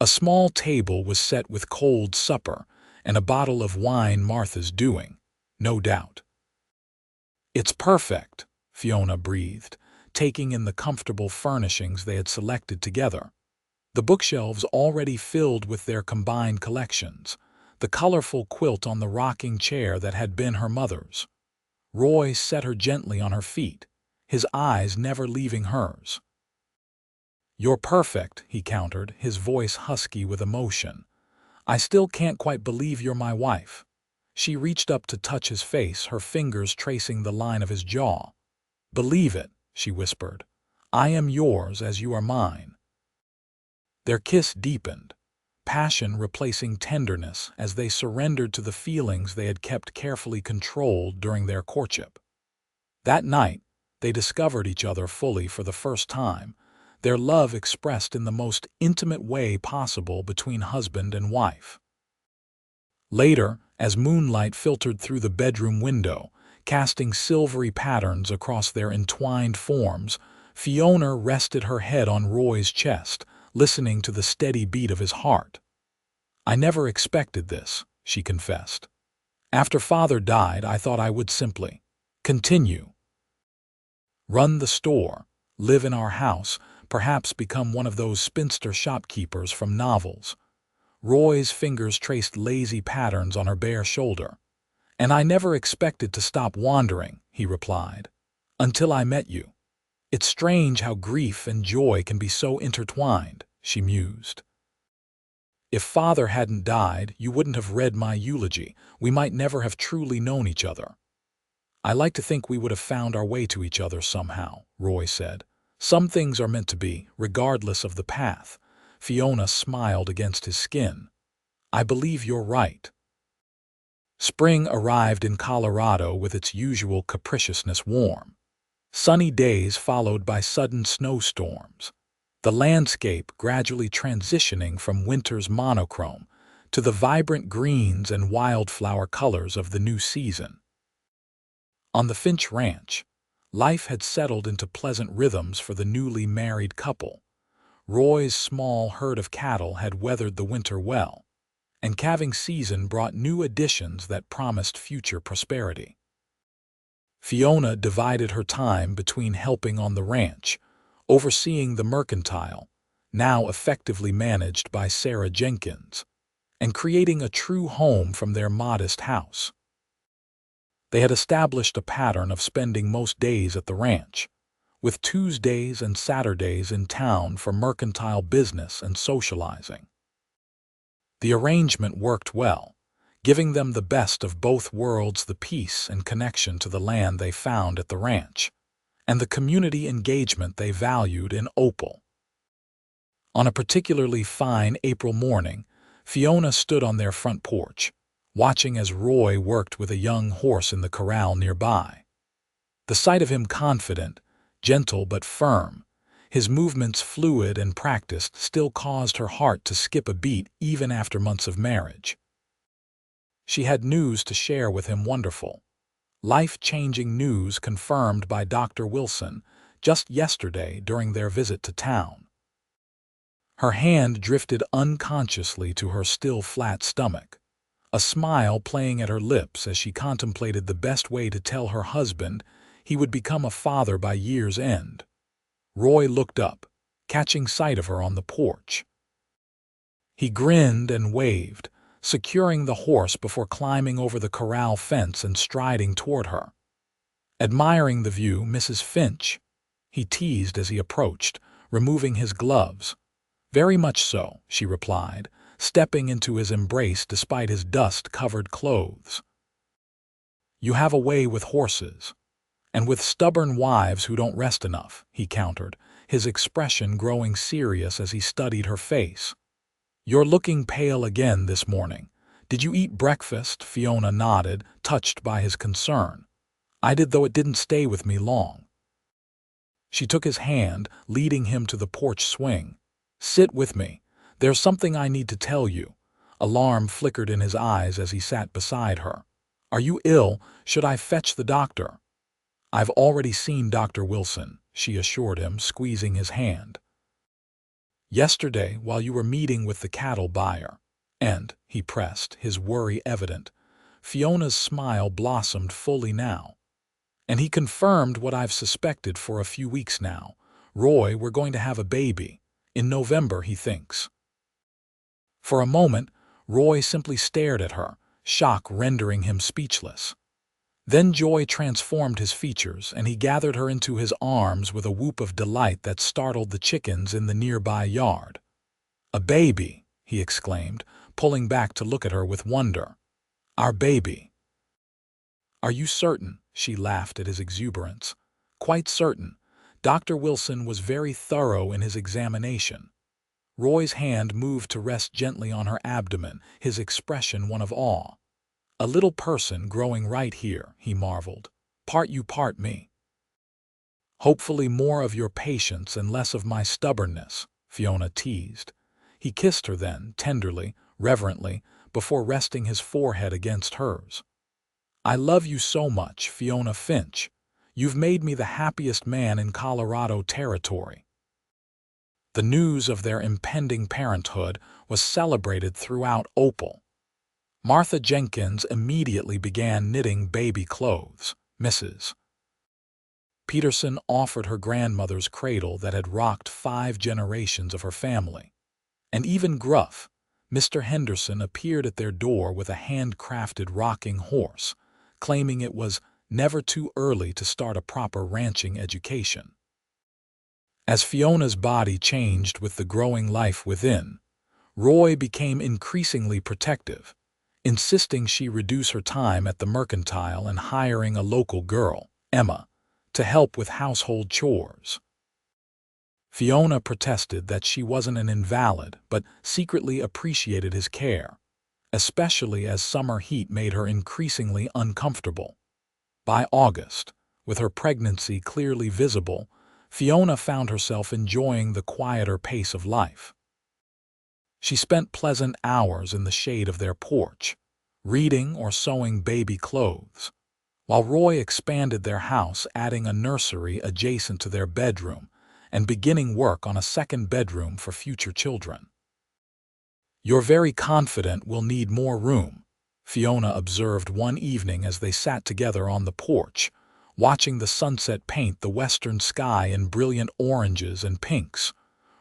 Speaker 1: A small table was set with cold supper and a bottle of wine Martha's doing, no doubt. "It's perfect," Fiona breathed, taking in the comfortable furnishings they had selected together. The bookshelves already filled with their combined collections, the colorful quilt on the rocking chair that had been her mother's. Roy set her gently on her feet, his eyes never leaving hers. "You're perfect," he countered, his voice husky with emotion. "I still can't quite believe you're my wife." She reached up to touch his face, her fingers tracing the line of his jaw. "Believe it," she whispered. "I am yours as you are mine." Their kiss deepened, passion replacing tenderness as they surrendered to the feelings they had kept carefully controlled during their courtship. That night, they discovered each other fully for the first time, their love expressed in the most intimate way possible between husband and wife. Later, as moonlight filtered through the bedroom window, casting silvery patterns across their entwined forms, Fiona rested her head on Roy's chest, listening to the steady beat of his heart. "I never expected this," she confessed. "After Father died, I thought I would simply continue. Run the store, live in our house, perhaps become one of those spinster shopkeepers from novels." Roy's fingers traced lazy patterns on her bare shoulder. "And I never expected to stop wandering," he replied, "until I met you. It's strange how grief and joy can be so intertwined," she mused. "If Father hadn't died, you wouldn't have read my eulogy. We might never have truly known each other." "I like to think we would have found our way to each other somehow," Roy said. "Some things are meant to be, regardless of the path." Fiona smiled against his skin. "I believe you're right." Spring arrived in Colorado with its usual capriciousness: warm, sunny days followed by sudden snowstorms, the landscape gradually transitioning from winter's monochrome to the vibrant greens and wildflower colors of the new season. On the Finch ranch, life had settled into pleasant rhythms for the newly married couple. Roy's small herd of cattle had weathered the winter well, and calving season brought new additions that promised future prosperity. Fiona divided her time between helping on the ranch, overseeing the mercantile, now effectively managed by Sarah Jenkins, and creating a true home from their modest house. They had established a pattern of spending most days at the ranch, with Tuesdays and Saturdays in town for mercantile business and socializing. The arrangement worked well, giving them the best of both worlds: the peace and connection to the land they found at the ranch, and the community engagement they valued in Opal. On a particularly fine April morning, Fiona stood on their front porch, watching as Roy worked with a young horse in the corral nearby. The sight of him confident, gentle but firm, his movements fluid and practiced, still caused her heart to skip a beat even after months of marriage. She had news to share with him: wonderful, life-changing news confirmed by Dr. Wilson just yesterday during their visit to town. Her hand drifted unconsciously to her still flat stomach, a smile playing at her lips as she contemplated the best way to tell her husband he would become a father by year's end. Roy looked up, catching sight of her on the porch. He grinned and waved, securing the horse before climbing over the corral fence and striding toward her. "Admiring the view, Mrs. Finch?" he teased as he approached, removing his gloves. "Very much so," she replied, stepping into his embrace despite his dust-covered clothes. "You have a way with horses, and with stubborn wives who don't rest enough," he countered, his expression growing serious as he studied her face. "You're looking pale again this morning. Did you eat breakfast?" Fiona nodded, touched by his concern. "I did, though it didn't stay with me long." She took his hand, leading him to the porch swing. "Sit with me. There's something I need to tell you." Alarm flickered in his eyes as he sat beside her. "Are you ill? Should I fetch the doctor?" "I've already seen Dr. Wilson," she assured him, squeezing his hand. Yesterday, while you were meeting with the cattle buyer. And, he pressed, his worry evident. Fiona's smile blossomed fully now. And he confirmed what I've suspected for a few weeks now. Roy, we're going to have a baby. In November, he thinks. For a moment, Roy simply stared at her, shock rendering him speechless. Then joy transformed his features, and he gathered her into his arms with a whoop of delight that startled the chickens in the nearby yard. "A baby!" he exclaimed, pulling back to look at her with wonder. "Our baby!" "Are you certain?" She laughed at his exuberance. "Quite certain. Dr. Wilson was very thorough in his examination." Roy's hand moved to rest gently on her abdomen, his expression one of awe. "A little person growing right here," he marveled. "Part you, part me." "Hopefully more of your patience and less of my stubbornness," Fiona teased. He kissed her then, tenderly, reverently, before resting his forehead against hers. "I love you so much, Fiona Finch. You've made me the happiest man in Colorado Territory." The news of their impending parenthood was celebrated throughout Opal. Martha Jenkins immediately began knitting baby clothes. Mrs. Peterson offered her grandmother's cradle that had rocked 5 generations of her family. And even gruff, Mr. Henderson appeared at their door with a handcrafted rocking horse, claiming it was never too early to start a proper ranching education. As Fiona's body changed with the growing life within, Roy became increasingly protective, insisting she reduce her time at the mercantile and hiring a local girl, Emma, to help with household chores. Fiona protested that she wasn't an invalid, but secretly appreciated his care, especially as summer heat made her increasingly uncomfortable. By August, with her pregnancy clearly visible, Fiona found herself enjoying the quieter pace of life. She spent pleasant hours in the shade of their porch, reading or sewing baby clothes, while Roy expanded their house, adding a nursery adjacent to their bedroom and beginning work on a second bedroom for future children. "You're very confident we'll need more room," Fiona observed one evening as they sat together on the porch, watching the sunset paint the western sky in brilliant oranges and pinks.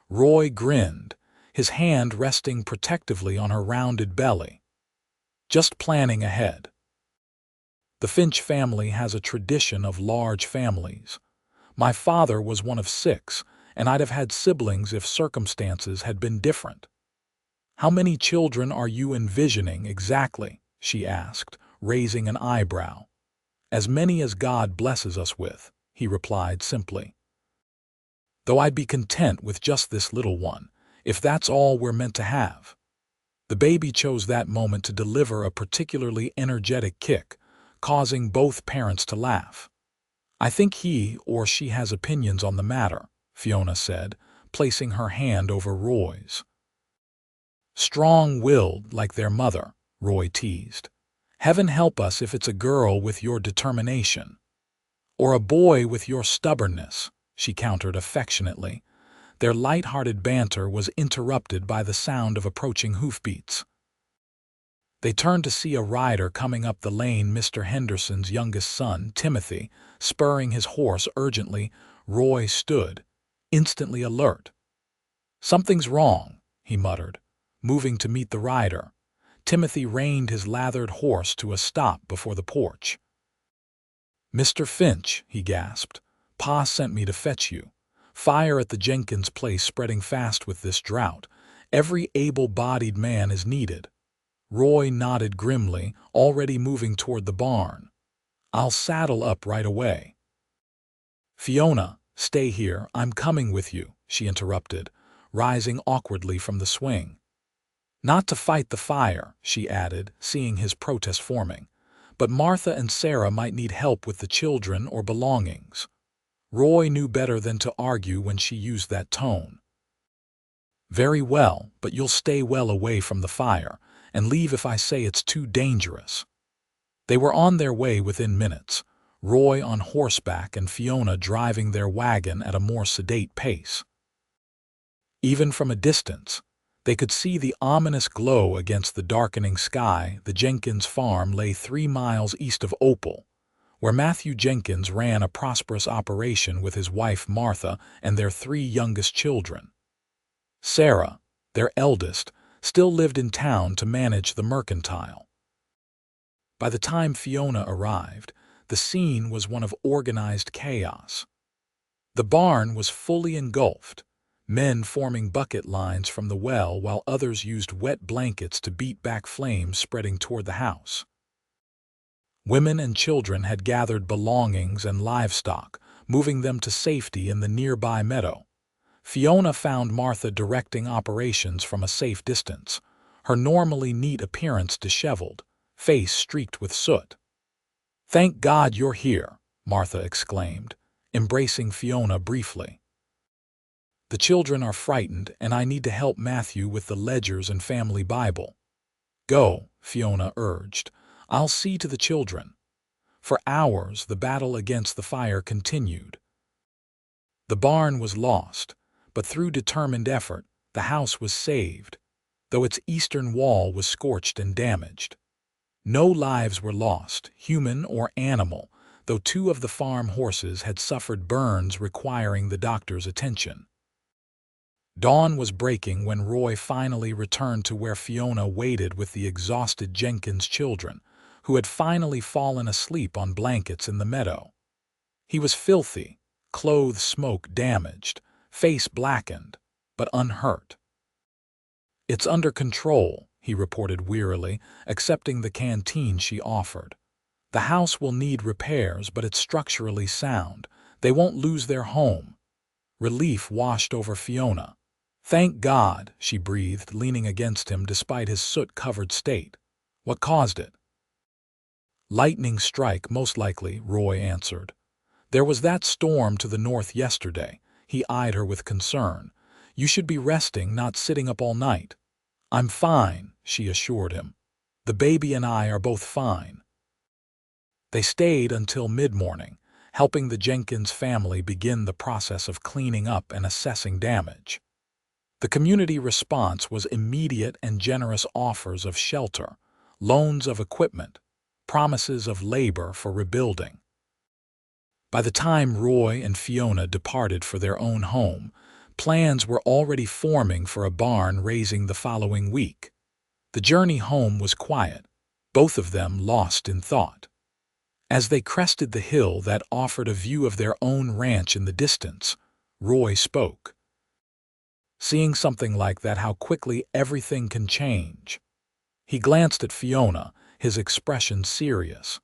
Speaker 1: Roy grinned, his hand resting protectively on her rounded belly. "Just planning ahead. The Finch family has a tradition of large families. My father was one of 6, and I'd have had siblings if circumstances had been different." "How many children are you envisioning exactly?" she asked, raising an eyebrow. "As many as God blesses us with," he replied simply. "Though I'd be content with just this little one, if that's all we're meant to have." The baby chose that moment to deliver a particularly energetic kick, causing both parents to laugh. "I think he or she has opinions on the matter," Fiona said, placing her hand over Roy's. "Strong-willed like their mother," Roy teased. "Heaven help us if it's a girl with your determination." "Or a boy with your stubbornness," she countered affectionately. Their light-hearted banter was interrupted by the sound of approaching hoofbeats. They turned to see a rider coming up the lane, Mr. Henderson's youngest son, Timothy, spurring his horse urgently. Roy stood, instantly alert. "Something's wrong," he muttered, moving to meet the rider. Timothy reined his lathered horse to a stop before the porch. "Mr. Finch," he gasped, "Pa sent me to fetch you. Fire at the Jenkins place spreading fast with this drought. Every able-bodied man is needed." Roy nodded grimly, already moving toward the barn. "I'll saddle up right away." "Fiona, stay here, I'm coming with you," she interrupted, rising awkwardly from the swing. "Not to fight the fire," she added, seeing his protest forming. "But Martha and Sarah might need help with the children or belongings." Roy knew better than to argue when she used that tone. "Very well, but you'll stay well away from the fire, and leave if I say it's too dangerous." They were on their way within minutes, Roy on horseback and Fiona driving their wagon at a more sedate pace. Even from a distance, they could see the ominous glow against the darkening sky. The Jenkins farm lay 3 miles east of Opal, where Matthew Jenkins ran a prosperous operation with his wife Martha and their 3 youngest children. Sarah, their eldest, still lived in town to manage the mercantile. By the time Fiona arrived, the scene was one of organized chaos. The barn was fully engulfed, men forming bucket lines from the well while others used wet blankets to beat back flames spreading toward the house. Women and children had gathered belongings and livestock, moving them to safety in the nearby meadow. Fiona found Martha directing operations from a safe distance, her normally neat appearance disheveled, face streaked with soot. "Thank God you're here," Martha exclaimed, embracing Fiona briefly. "The children are frightened, and I need to help Matthew with the ledgers and family Bible." "Go," Fiona urged. "I'll see to the children." For hours, the battle against the fire continued. The barn was lost, but through determined effort, the house was saved, though its eastern wall was scorched and damaged. No lives were lost, human or animal, though 2 of the farm horses had suffered burns requiring the doctor's attention. Dawn was breaking when Roy finally returned to where Fiona waited with the exhausted Jenkins children, who had finally fallen asleep on blankets in the meadow. He was filthy, clothes smoke-damaged, face blackened, but unhurt. "It's under control," he reported wearily, accepting the canteen she offered. "The house will need repairs, but it's structurally sound. They won't lose their home." Relief washed over Fiona. "Thank God," she breathed, leaning against him despite his soot-covered state. "What caused it?" "Lightning strike, most likely," Roy answered. "There was that storm to the north yesterday." He eyed her with concern. "You should be resting, not sitting up all night." "I'm fine," she assured him. "The baby and I are both fine." They stayed until mid-morning, helping the Jenkins family begin the process of cleaning up and assessing damage. The community response was immediate and generous offers of shelter, loans of equipment, promises of labor for rebuilding. By the time Roy and Fiona departed for their own home, plans were already forming for a barn raising the following week. The journey home was quiet, both of them lost in thought. As they crested the hill that offered a view of their own ranch in the distance, Roy spoke. "Seeing something like that, how quickly everything can change." He glanced at Fiona, his expression serious.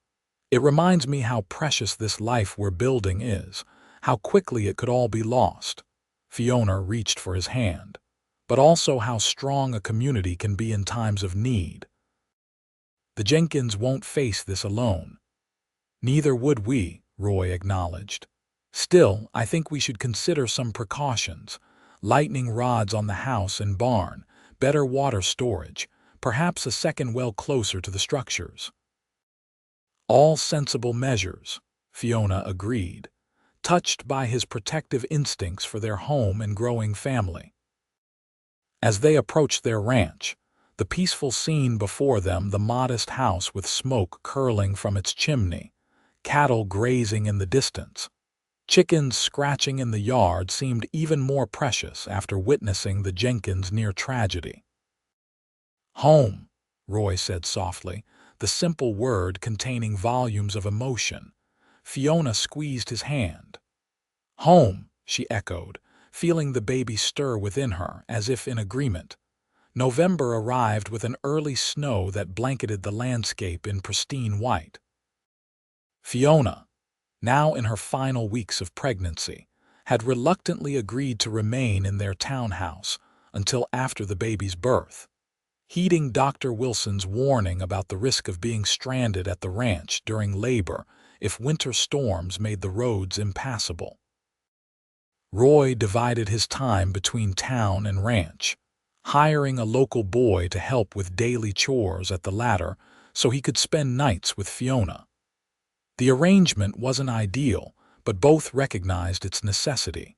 Speaker 1: "It reminds me how precious this life we're building is, how quickly it could all be lost." Fiona reached for his hand. "But also how strong a community can be in times of need. The Jenkins won't face this alone." "Neither would we," Roy acknowledged. "Still, I think we should consider some precautions. Lightning rods on the house and barn, better water storage, perhaps a second well closer to the structures." "All sensible measures," Fiona agreed, touched by his protective instincts for their home and growing family. As they approached their ranch, the peaceful scene before them, the modest house with smoke curling from its chimney, cattle grazing in the distance, chickens scratching in the yard, seemed even more precious after witnessing the Jenkins' near tragedy. "Home," Roy said softly, the simple word containing volumes of emotion. Fiona squeezed his hand. "Home," she echoed, feeling the baby stir within her as if in agreement. November arrived with an early snow that blanketed the landscape in pristine white. Fiona, now in her final weeks of pregnancy, had reluctantly agreed to remain in their townhouse until after the baby's birth, heeding Dr. Wilson's warning about the risk of being stranded at the ranch during labor if winter storms made the roads impassable. Roy divided his time between town and ranch, hiring a local boy to help with daily chores at the latter so he could spend nights with Fiona. The arrangement wasn't ideal, but both recognized its necessity.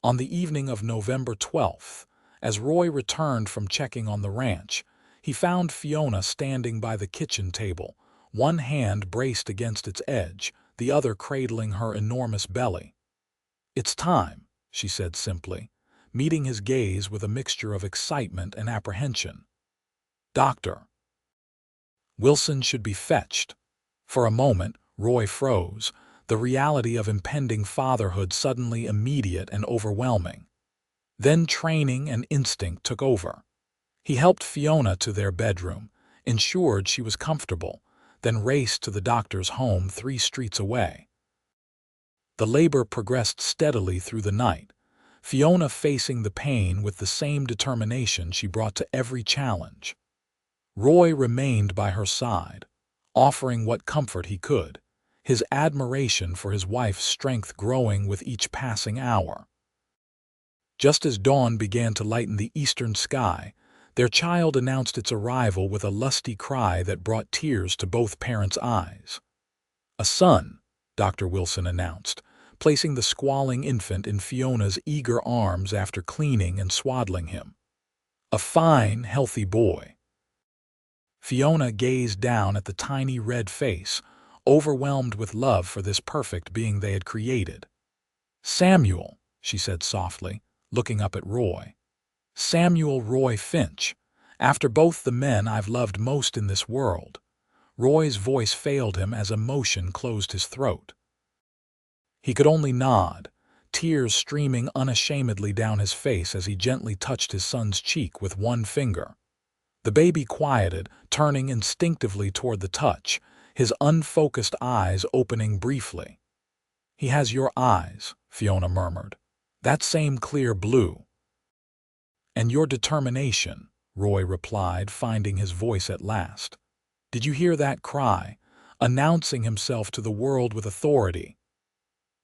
Speaker 1: On the evening of November 12th, as Roy returned from checking on the ranch, he found Fiona standing by the kitchen table, one hand braced against its edge, the other cradling her enormous belly. "It's time," she said simply, meeting his gaze with a mixture of excitement and apprehension. "Doctor Wilson should be fetched." For a moment, Roy froze, the reality of impending fatherhood suddenly immediate and overwhelming. Then training and instinct took over. He helped Fiona to their bedroom, ensured she was comfortable, then raced to the doctor's home 3 streets away. The labor progressed steadily through the night, Fiona facing the pain with the same determination she brought to every challenge. Roy remained by her side, offering what comfort he could, his admiration for his wife's strength growing with each passing hour. Just as dawn began to lighten the eastern sky, their child announced its arrival with a lusty cry that brought tears to both parents' eyes. "A son," Dr. Wilson announced, placing the squalling infant in Fiona's eager arms after cleaning and swaddling him. "A fine, healthy boy." Fiona gazed down at the tiny red face, overwhelmed with love for this perfect being they had created. "Samuel," she said softly, looking up at Roy. "Samuel Roy Finch, after both the men I've loved most in this world." Roy's voice failed him as emotion closed his throat. He could only nod, tears streaming unashamedly down his face as he gently touched his son's cheek with one finger. The baby quieted, turning instinctively toward the touch, his unfocused eyes opening briefly. "He has your eyes," Fiona murmured. "That same clear blue." "And your determination," Roy replied, finding his voice at last. "Did you hear that cry, announcing himself to the world with authority?"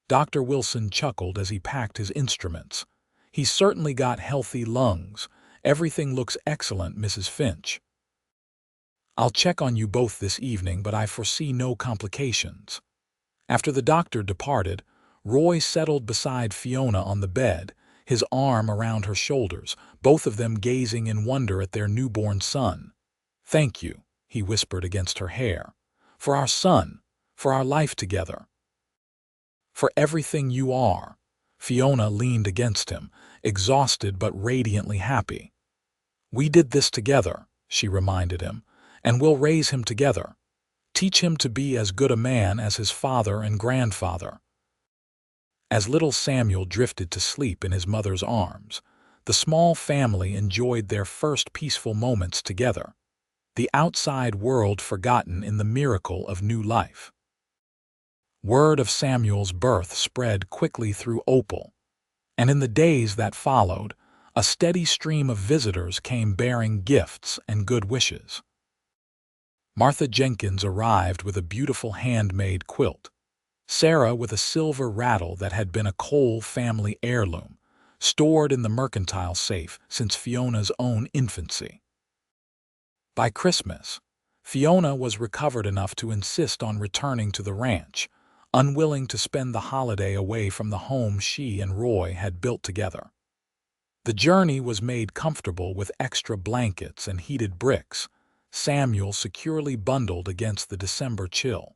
Speaker 1: Dr. Wilson chuckled as he packed his instruments. "He's certainly got healthy lungs. Everything looks excellent, Mrs. Finch. I'll check on you both this evening, but I foresee no complications." After the doctor departed, Roy settled beside Fiona on the bed, his arm around her shoulders, both of them gazing in wonder at their newborn son. "Thank you," he whispered against her hair. "For our son, for our life together. For everything you are." Fiona leaned against him, exhausted but radiantly happy. "We did this together," she reminded him, "and we'll raise him together. Teach him to be as good a man as his father and grandfather." As little Samuel drifted to sleep in his mother's arms, the small family enjoyed their first peaceful moments together, the outside world forgotten in the miracle of new life. Word of Samuel's birth spread quickly through Opal, and in the days that followed, a steady stream of visitors came bearing gifts and good wishes. Martha Jenkins arrived with a beautiful handmade quilt, Sarah with a silver rattle that had been a Cole family heirloom, stored in the mercantile safe since Fiona's own infancy. By Christmas, Fiona was recovered enough to insist on returning to the ranch, unwilling to spend the holiday away from the home she and Roy had built together. The journey was made comfortable with extra blankets and heated bricks, Samuel securely bundled against the December chill.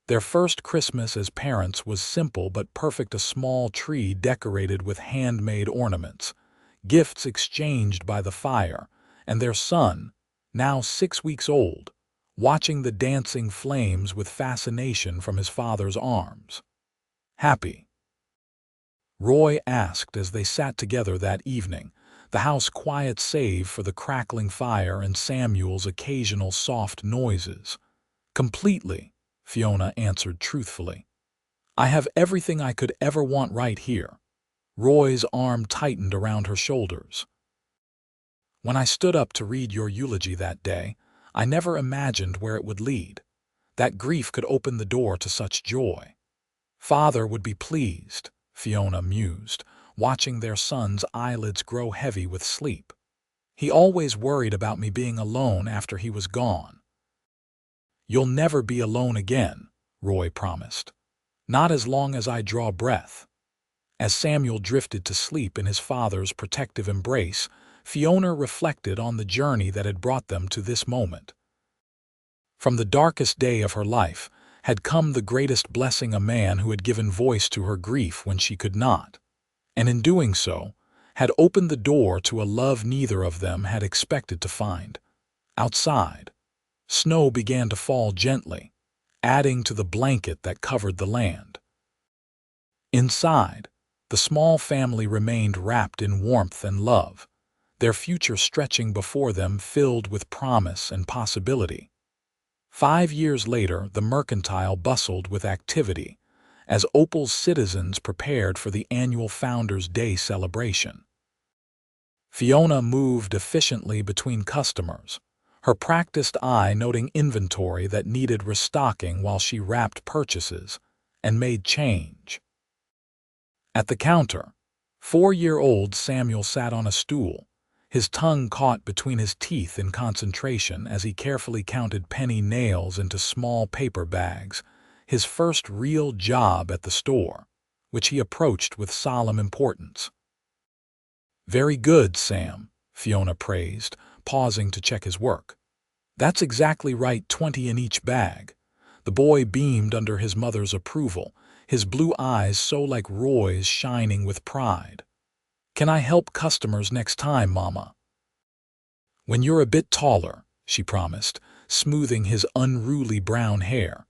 Speaker 1: Their first Christmas as parents was simple but perfect: a small tree decorated with handmade ornaments, gifts exchanged by the fire, and their son, now 6 weeks old, watching the dancing flames with fascination from his father's arms. "Happy?" Roy asked as they sat together that evening, the house quiet save for the crackling fire and Samuel's occasional soft noises. "Completely," Fiona answered truthfully. "I have everything I could ever want right here." Roy's arm tightened around her shoulders. "When I stood up to read your eulogy that day, I never imagined where it would lead. That grief could open the door to such joy. Father would be pleased," Fiona mused, watching their son's eyelids grow heavy with sleep. "He always worried about me being alone after he was gone." "You'll never be alone again," Roy promised. "Not as long as I draw breath." As Samuel drifted to sleep in his father's protective embrace, Fiona reflected on the journey that had brought them to this moment. From the darkest day of her life had come the greatest blessing, a man who had given voice to her grief when she could not, and in doing so, had opened the door to a love neither of them had expected to find. Outside, snow began to fall gently, adding to the blanket that covered the land. Inside, the small family remained wrapped in warmth and love, their future stretching before them filled with promise and possibility. 5 years later, the mercantile bustled with activity as Opal's citizens prepared for the annual Founders' Day celebration. Fiona moved efficiently between customers, her practiced eye noting inventory that needed restocking while she wrapped purchases and made change. At the counter, 4-year-old Samuel sat on a stool, his tongue caught between his teeth in concentration as he carefully counted penny nails into small paper bags, his first real job at the store, which he approached with solemn importance. "Very good, Sam," Fiona praised, pausing to check his work. "That's exactly right, 20 in each bag." The boy beamed under his mother's approval, his blue eyes so like Roy's shining with pride. "Can I help customers next time, Mama?" "When you're a bit taller," she promised, smoothing his unruly brown hair.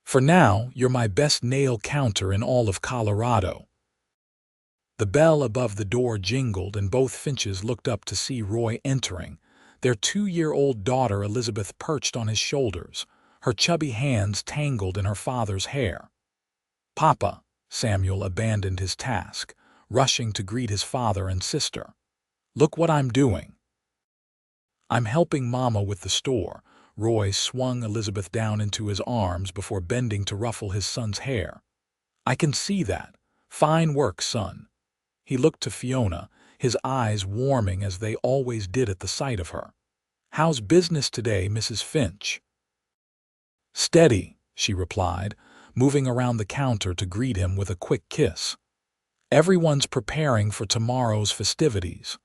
Speaker 1: "For now, you're my best nail counter in all of Colorado." The bell above the door jingled and both Finches looked up to see Roy entering, their 2-year-old daughter Elizabeth perched on his shoulders, her chubby hands tangled in her father's hair. "Papa," Samuel abandoned his task, rushing to greet his father and sister. "Look what I'm doing." "I'm helping Mama with the store." Roy swung Elizabeth down into his arms before bending to ruffle his son's hair. "I can see that. Fine work, son." He looked to Fiona, his eyes warming as they always did at the sight of her. "How's business today, Mrs. Finch?" "Steady," she replied, moving around the counter to greet him with a quick kiss. "Everyone's preparing for tomorrow's festivities."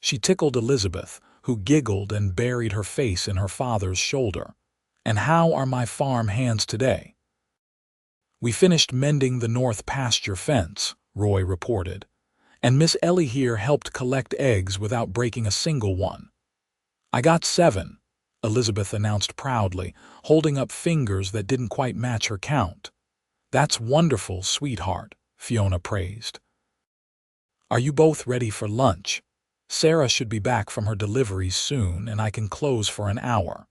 Speaker 1: She tickled Elizabeth, who giggled and buried her face in her father's shoulder. "And how are my farm hands today?" "We finished mending the north pasture fence," Roy reported, "and Miss Ellie here helped collect eggs without breaking a single one." "I got 7, Elizabeth announced proudly, holding up fingers that didn't quite match her count. "That's wonderful, sweetheart," Fiona praised. "Are you both ready for lunch? Sarah should be back from her deliveries soon, and I can close for an hour."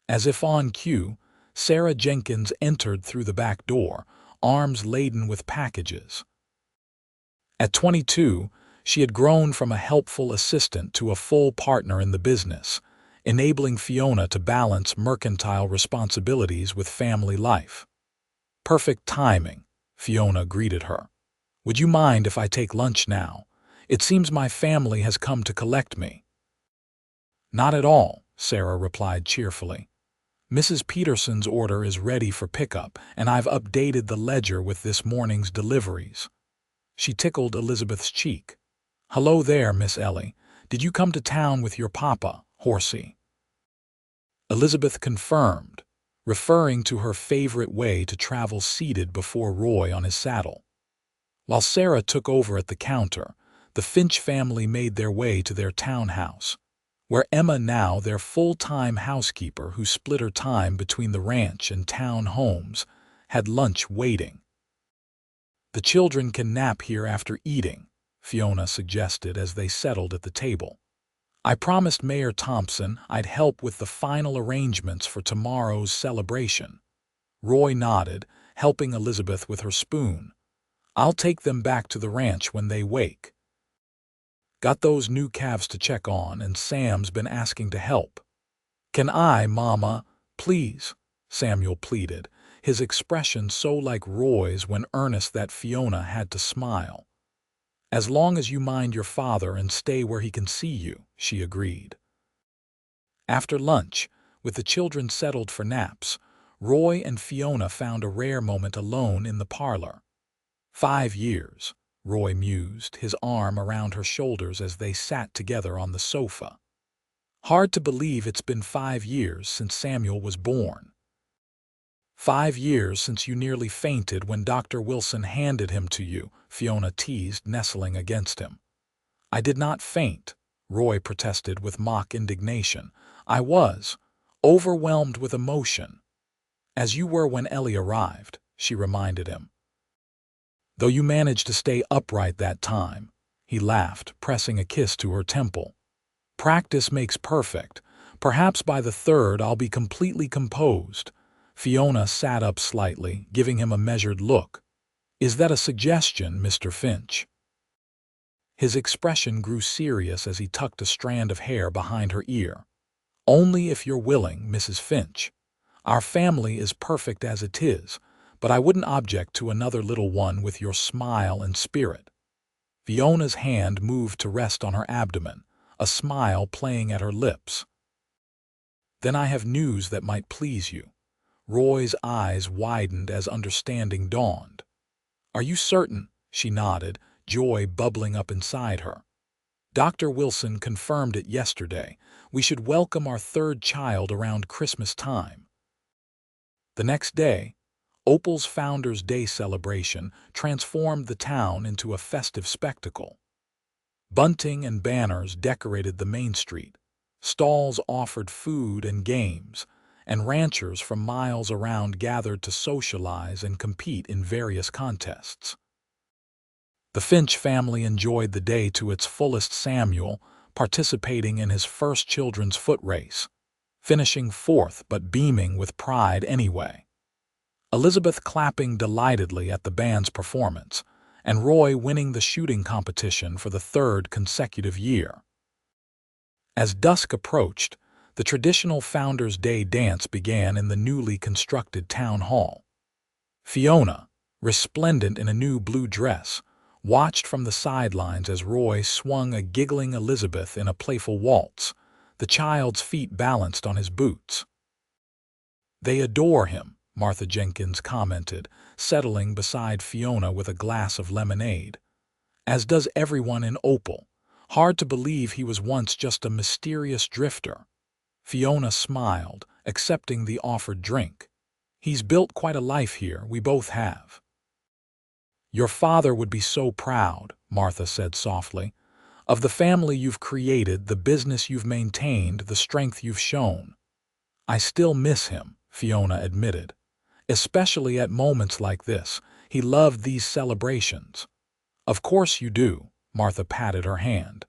Speaker 1: As if on cue, Sarah Jenkins entered through the back door, arms laden with packages. At 22, she had grown from a helpful assistant to a full partner in the business, enabling Fiona to balance mercantile responsibilities with family life. "Perfect timing," Fiona greeted her. "Would you mind if I take lunch now? It seems my family has come to collect me." "Not at all," Sarah replied cheerfully. "Mrs. Peterson's order is ready for pickup, and I've updated the ledger with this morning's deliveries." She tickled Elizabeth's cheek. "Hello there, Miss Ellie. Did you come to town with your papa, Horsey?" Elizabeth confirmed, referring to her favorite way to travel seated before Roy on his saddle. While Sarah took over at the counter, the Finch family made their way to their townhouse, where Emma, now their full-time housekeeper who split her time between the ranch and town homes, had lunch waiting. "The children can nap here after eating," Fiona suggested as they settled at the table. "I promised Mayor Thompson I'd help with the final arrangements for tomorrow's celebration." Roy nodded, helping Elizabeth with her spoon. "I'll take them back to the ranch when they wake. Got those new calves to check on, and Sam's been asking to help." "Can I, Mama, please?" Samuel pleaded, his expression so like Roy's when earnest that Fiona had to smile. "As long as you mind your father and stay where he can see you," she agreed. After lunch, with the children settled for naps, Roy and Fiona found a rare moment alone in the parlor. 5 years, Roy mused, his arm around her shoulders as they sat together on the sofa. Hard to believe it's been 5 years since Samuel was born. 5 years since you nearly fainted when Dr. Wilson handed him to you, Fiona teased, nestling against him. I did not faint, Roy protested with mock indignation. I was overwhelmed with emotion. As you were when Ellie arrived, she reminded him. Though you managed to stay upright that time, he laughed, pressing a kiss to her temple. Practice makes perfect. Perhaps by the third I'll be completely composed. Fiona sat up slightly, giving him a measured look. Is that a suggestion, Mr. Finch? His expression grew serious as he tucked a strand of hair behind her ear. Only if you're willing, Mrs. Finch. Our family is perfect as it is, but I wouldn't object to another little one with your smile and spirit. Fiona's hand moved to rest on her abdomen, a smile playing at her lips. Then I have news that might please you. Roy's eyes widened as understanding dawned. Are you certain? She nodded, joy bubbling up inside her. Dr. Wilson confirmed it yesterday. We should welcome our third child around Christmas time. The next day, Opal's Founders' Day celebration transformed the town into a festive spectacle. Bunting and banners decorated the main street. Stalls offered food and games, and ranchers from miles around gathered to socialize and compete in various contests. The Finch family enjoyed the day to its fullest, Samuel participating in his first children's foot race, finishing fourth but beaming with pride anyway. Elizabeth clapping delightedly at the band's performance, and Roy winning the shooting competition for the third consecutive year. As dusk approached, the traditional Founders' Day dance began in the newly constructed town hall. Fiona, resplendent in a new blue dress, watched from the sidelines as Roy swung a giggling Elizabeth in a playful waltz, the child's feet balanced on his boots. They adore him, Martha Jenkins commented, settling beside Fiona with a glass of lemonade. As does everyone in Opal. Hard to believe he was once just a mysterious drifter. Fiona smiled, accepting the offered drink. He's built quite a life here, we both have. Your father would be so proud, Martha said softly, of the family you've created, the business you've maintained, the strength you've shown. I still miss him, Fiona admitted. Especially at moments like this, he loved these celebrations. Of course you do, Martha patted her hand.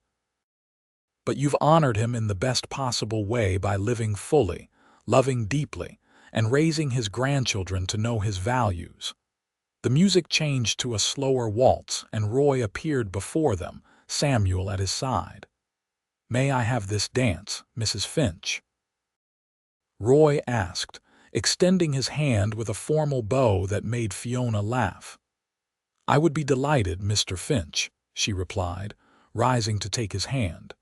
Speaker 1: But you've honored him in the best possible way by living fully, loving deeply, and raising his grandchildren to know his values. The music changed to a slower waltz, and Roy appeared before them, Samuel at his side. May I have this dance, Mrs. Finch? Roy asked, extending his hand with a formal bow that made Fiona laugh. I would be delighted, Mr. Finch, she replied, rising to take his hand.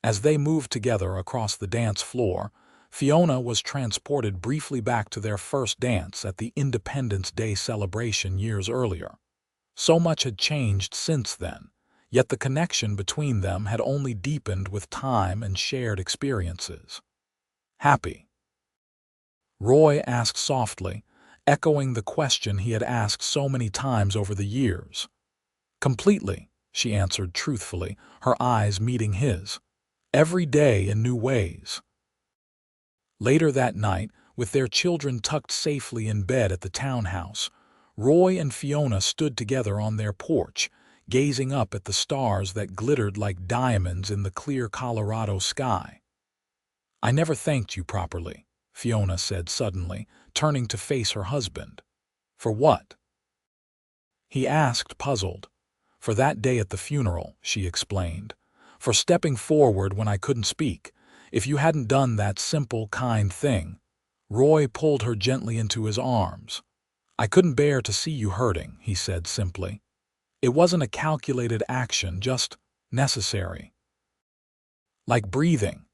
Speaker 1: As they moved together across the dance floor, Fiona was transported briefly back to their first dance at the Independence Day celebration years earlier. So much had changed since then, yet the connection between them had only deepened with time and shared experiences. Happy? Roy asked softly, echoing the question he had asked so many times over the years. Completely, she answered truthfully, her eyes meeting his. Every day in new ways. Later that night, with their children tucked safely in bed at the townhouse, Roy and Fiona stood together on their porch, gazing up at the stars that glittered like diamonds in the clear Colorado sky. I never thanked you properly, Fiona said suddenly, turning to face her husband. For what? He asked, puzzled. For that day at the funeral, she explained. For stepping forward when I couldn't speak. If you hadn't done that simple, kind thing. Roy pulled her gently into his arms. I couldn't bear to see you hurting, he said simply. It wasn't a calculated action, just necessary. Like breathing.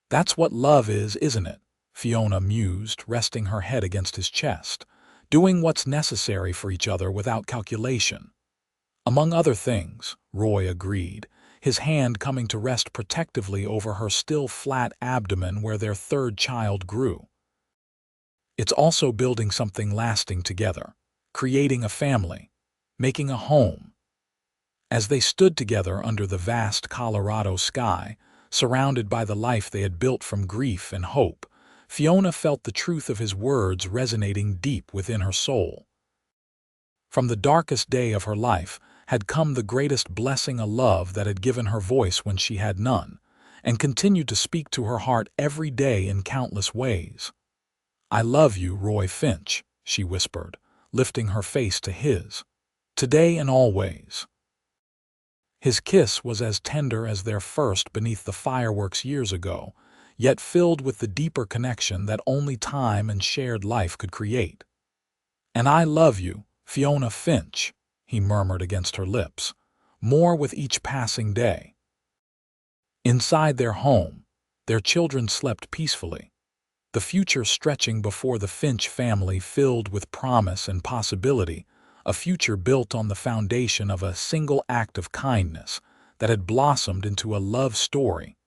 Speaker 1: That's what love is, isn't it? Fiona mused, resting her head against his chest. doing what's necessary for each other without calculation. Among other things, Roy agreed, his hand coming to rest protectively over her still flat abdomen where their third child grew. It's also building something lasting together, creating a family, making a home. As they stood together under the vast Colorado sky, surrounded by the life they had built from grief and hope, Fiona felt the truth of his words resonating deep within her soul. From the darkest day of her life had come the greatest blessing, a love that had given her voice when she had none, and continued to speak to her heart every day in countless ways. "I love you, Roy Finch," she whispered, lifting her face to his. "Today and always." His kiss was as tender as their first beneath the fireworks years ago, yet filled with the deeper connection that only time and shared life could create. "And I love you, Fiona Finch," he murmured against her lips, "more with each passing day." Inside their home, their children slept peacefully, the future stretching before the Finch family, filled with promise and possibility, a future built on the foundation of a single act of kindness that had blossomed into a love story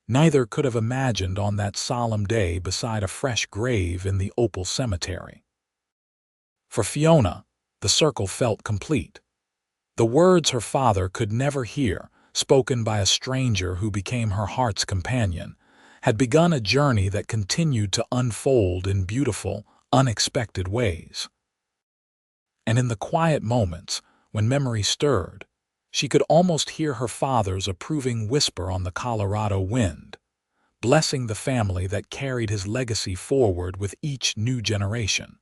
Speaker 1: neither could have imagined on that solemn day beside a fresh grave in the Opal cemetery. For Fiona, the circle felt complete. The words her father could never hear, spoken by a stranger who became her heart's companion, had begun a journey that continued to unfold in beautiful, unexpected ways. And in the quiet moments, when memory stirred, she could almost hear her father's approving whisper on the Colorado wind, blessing the family that carried his legacy forward with each new generation.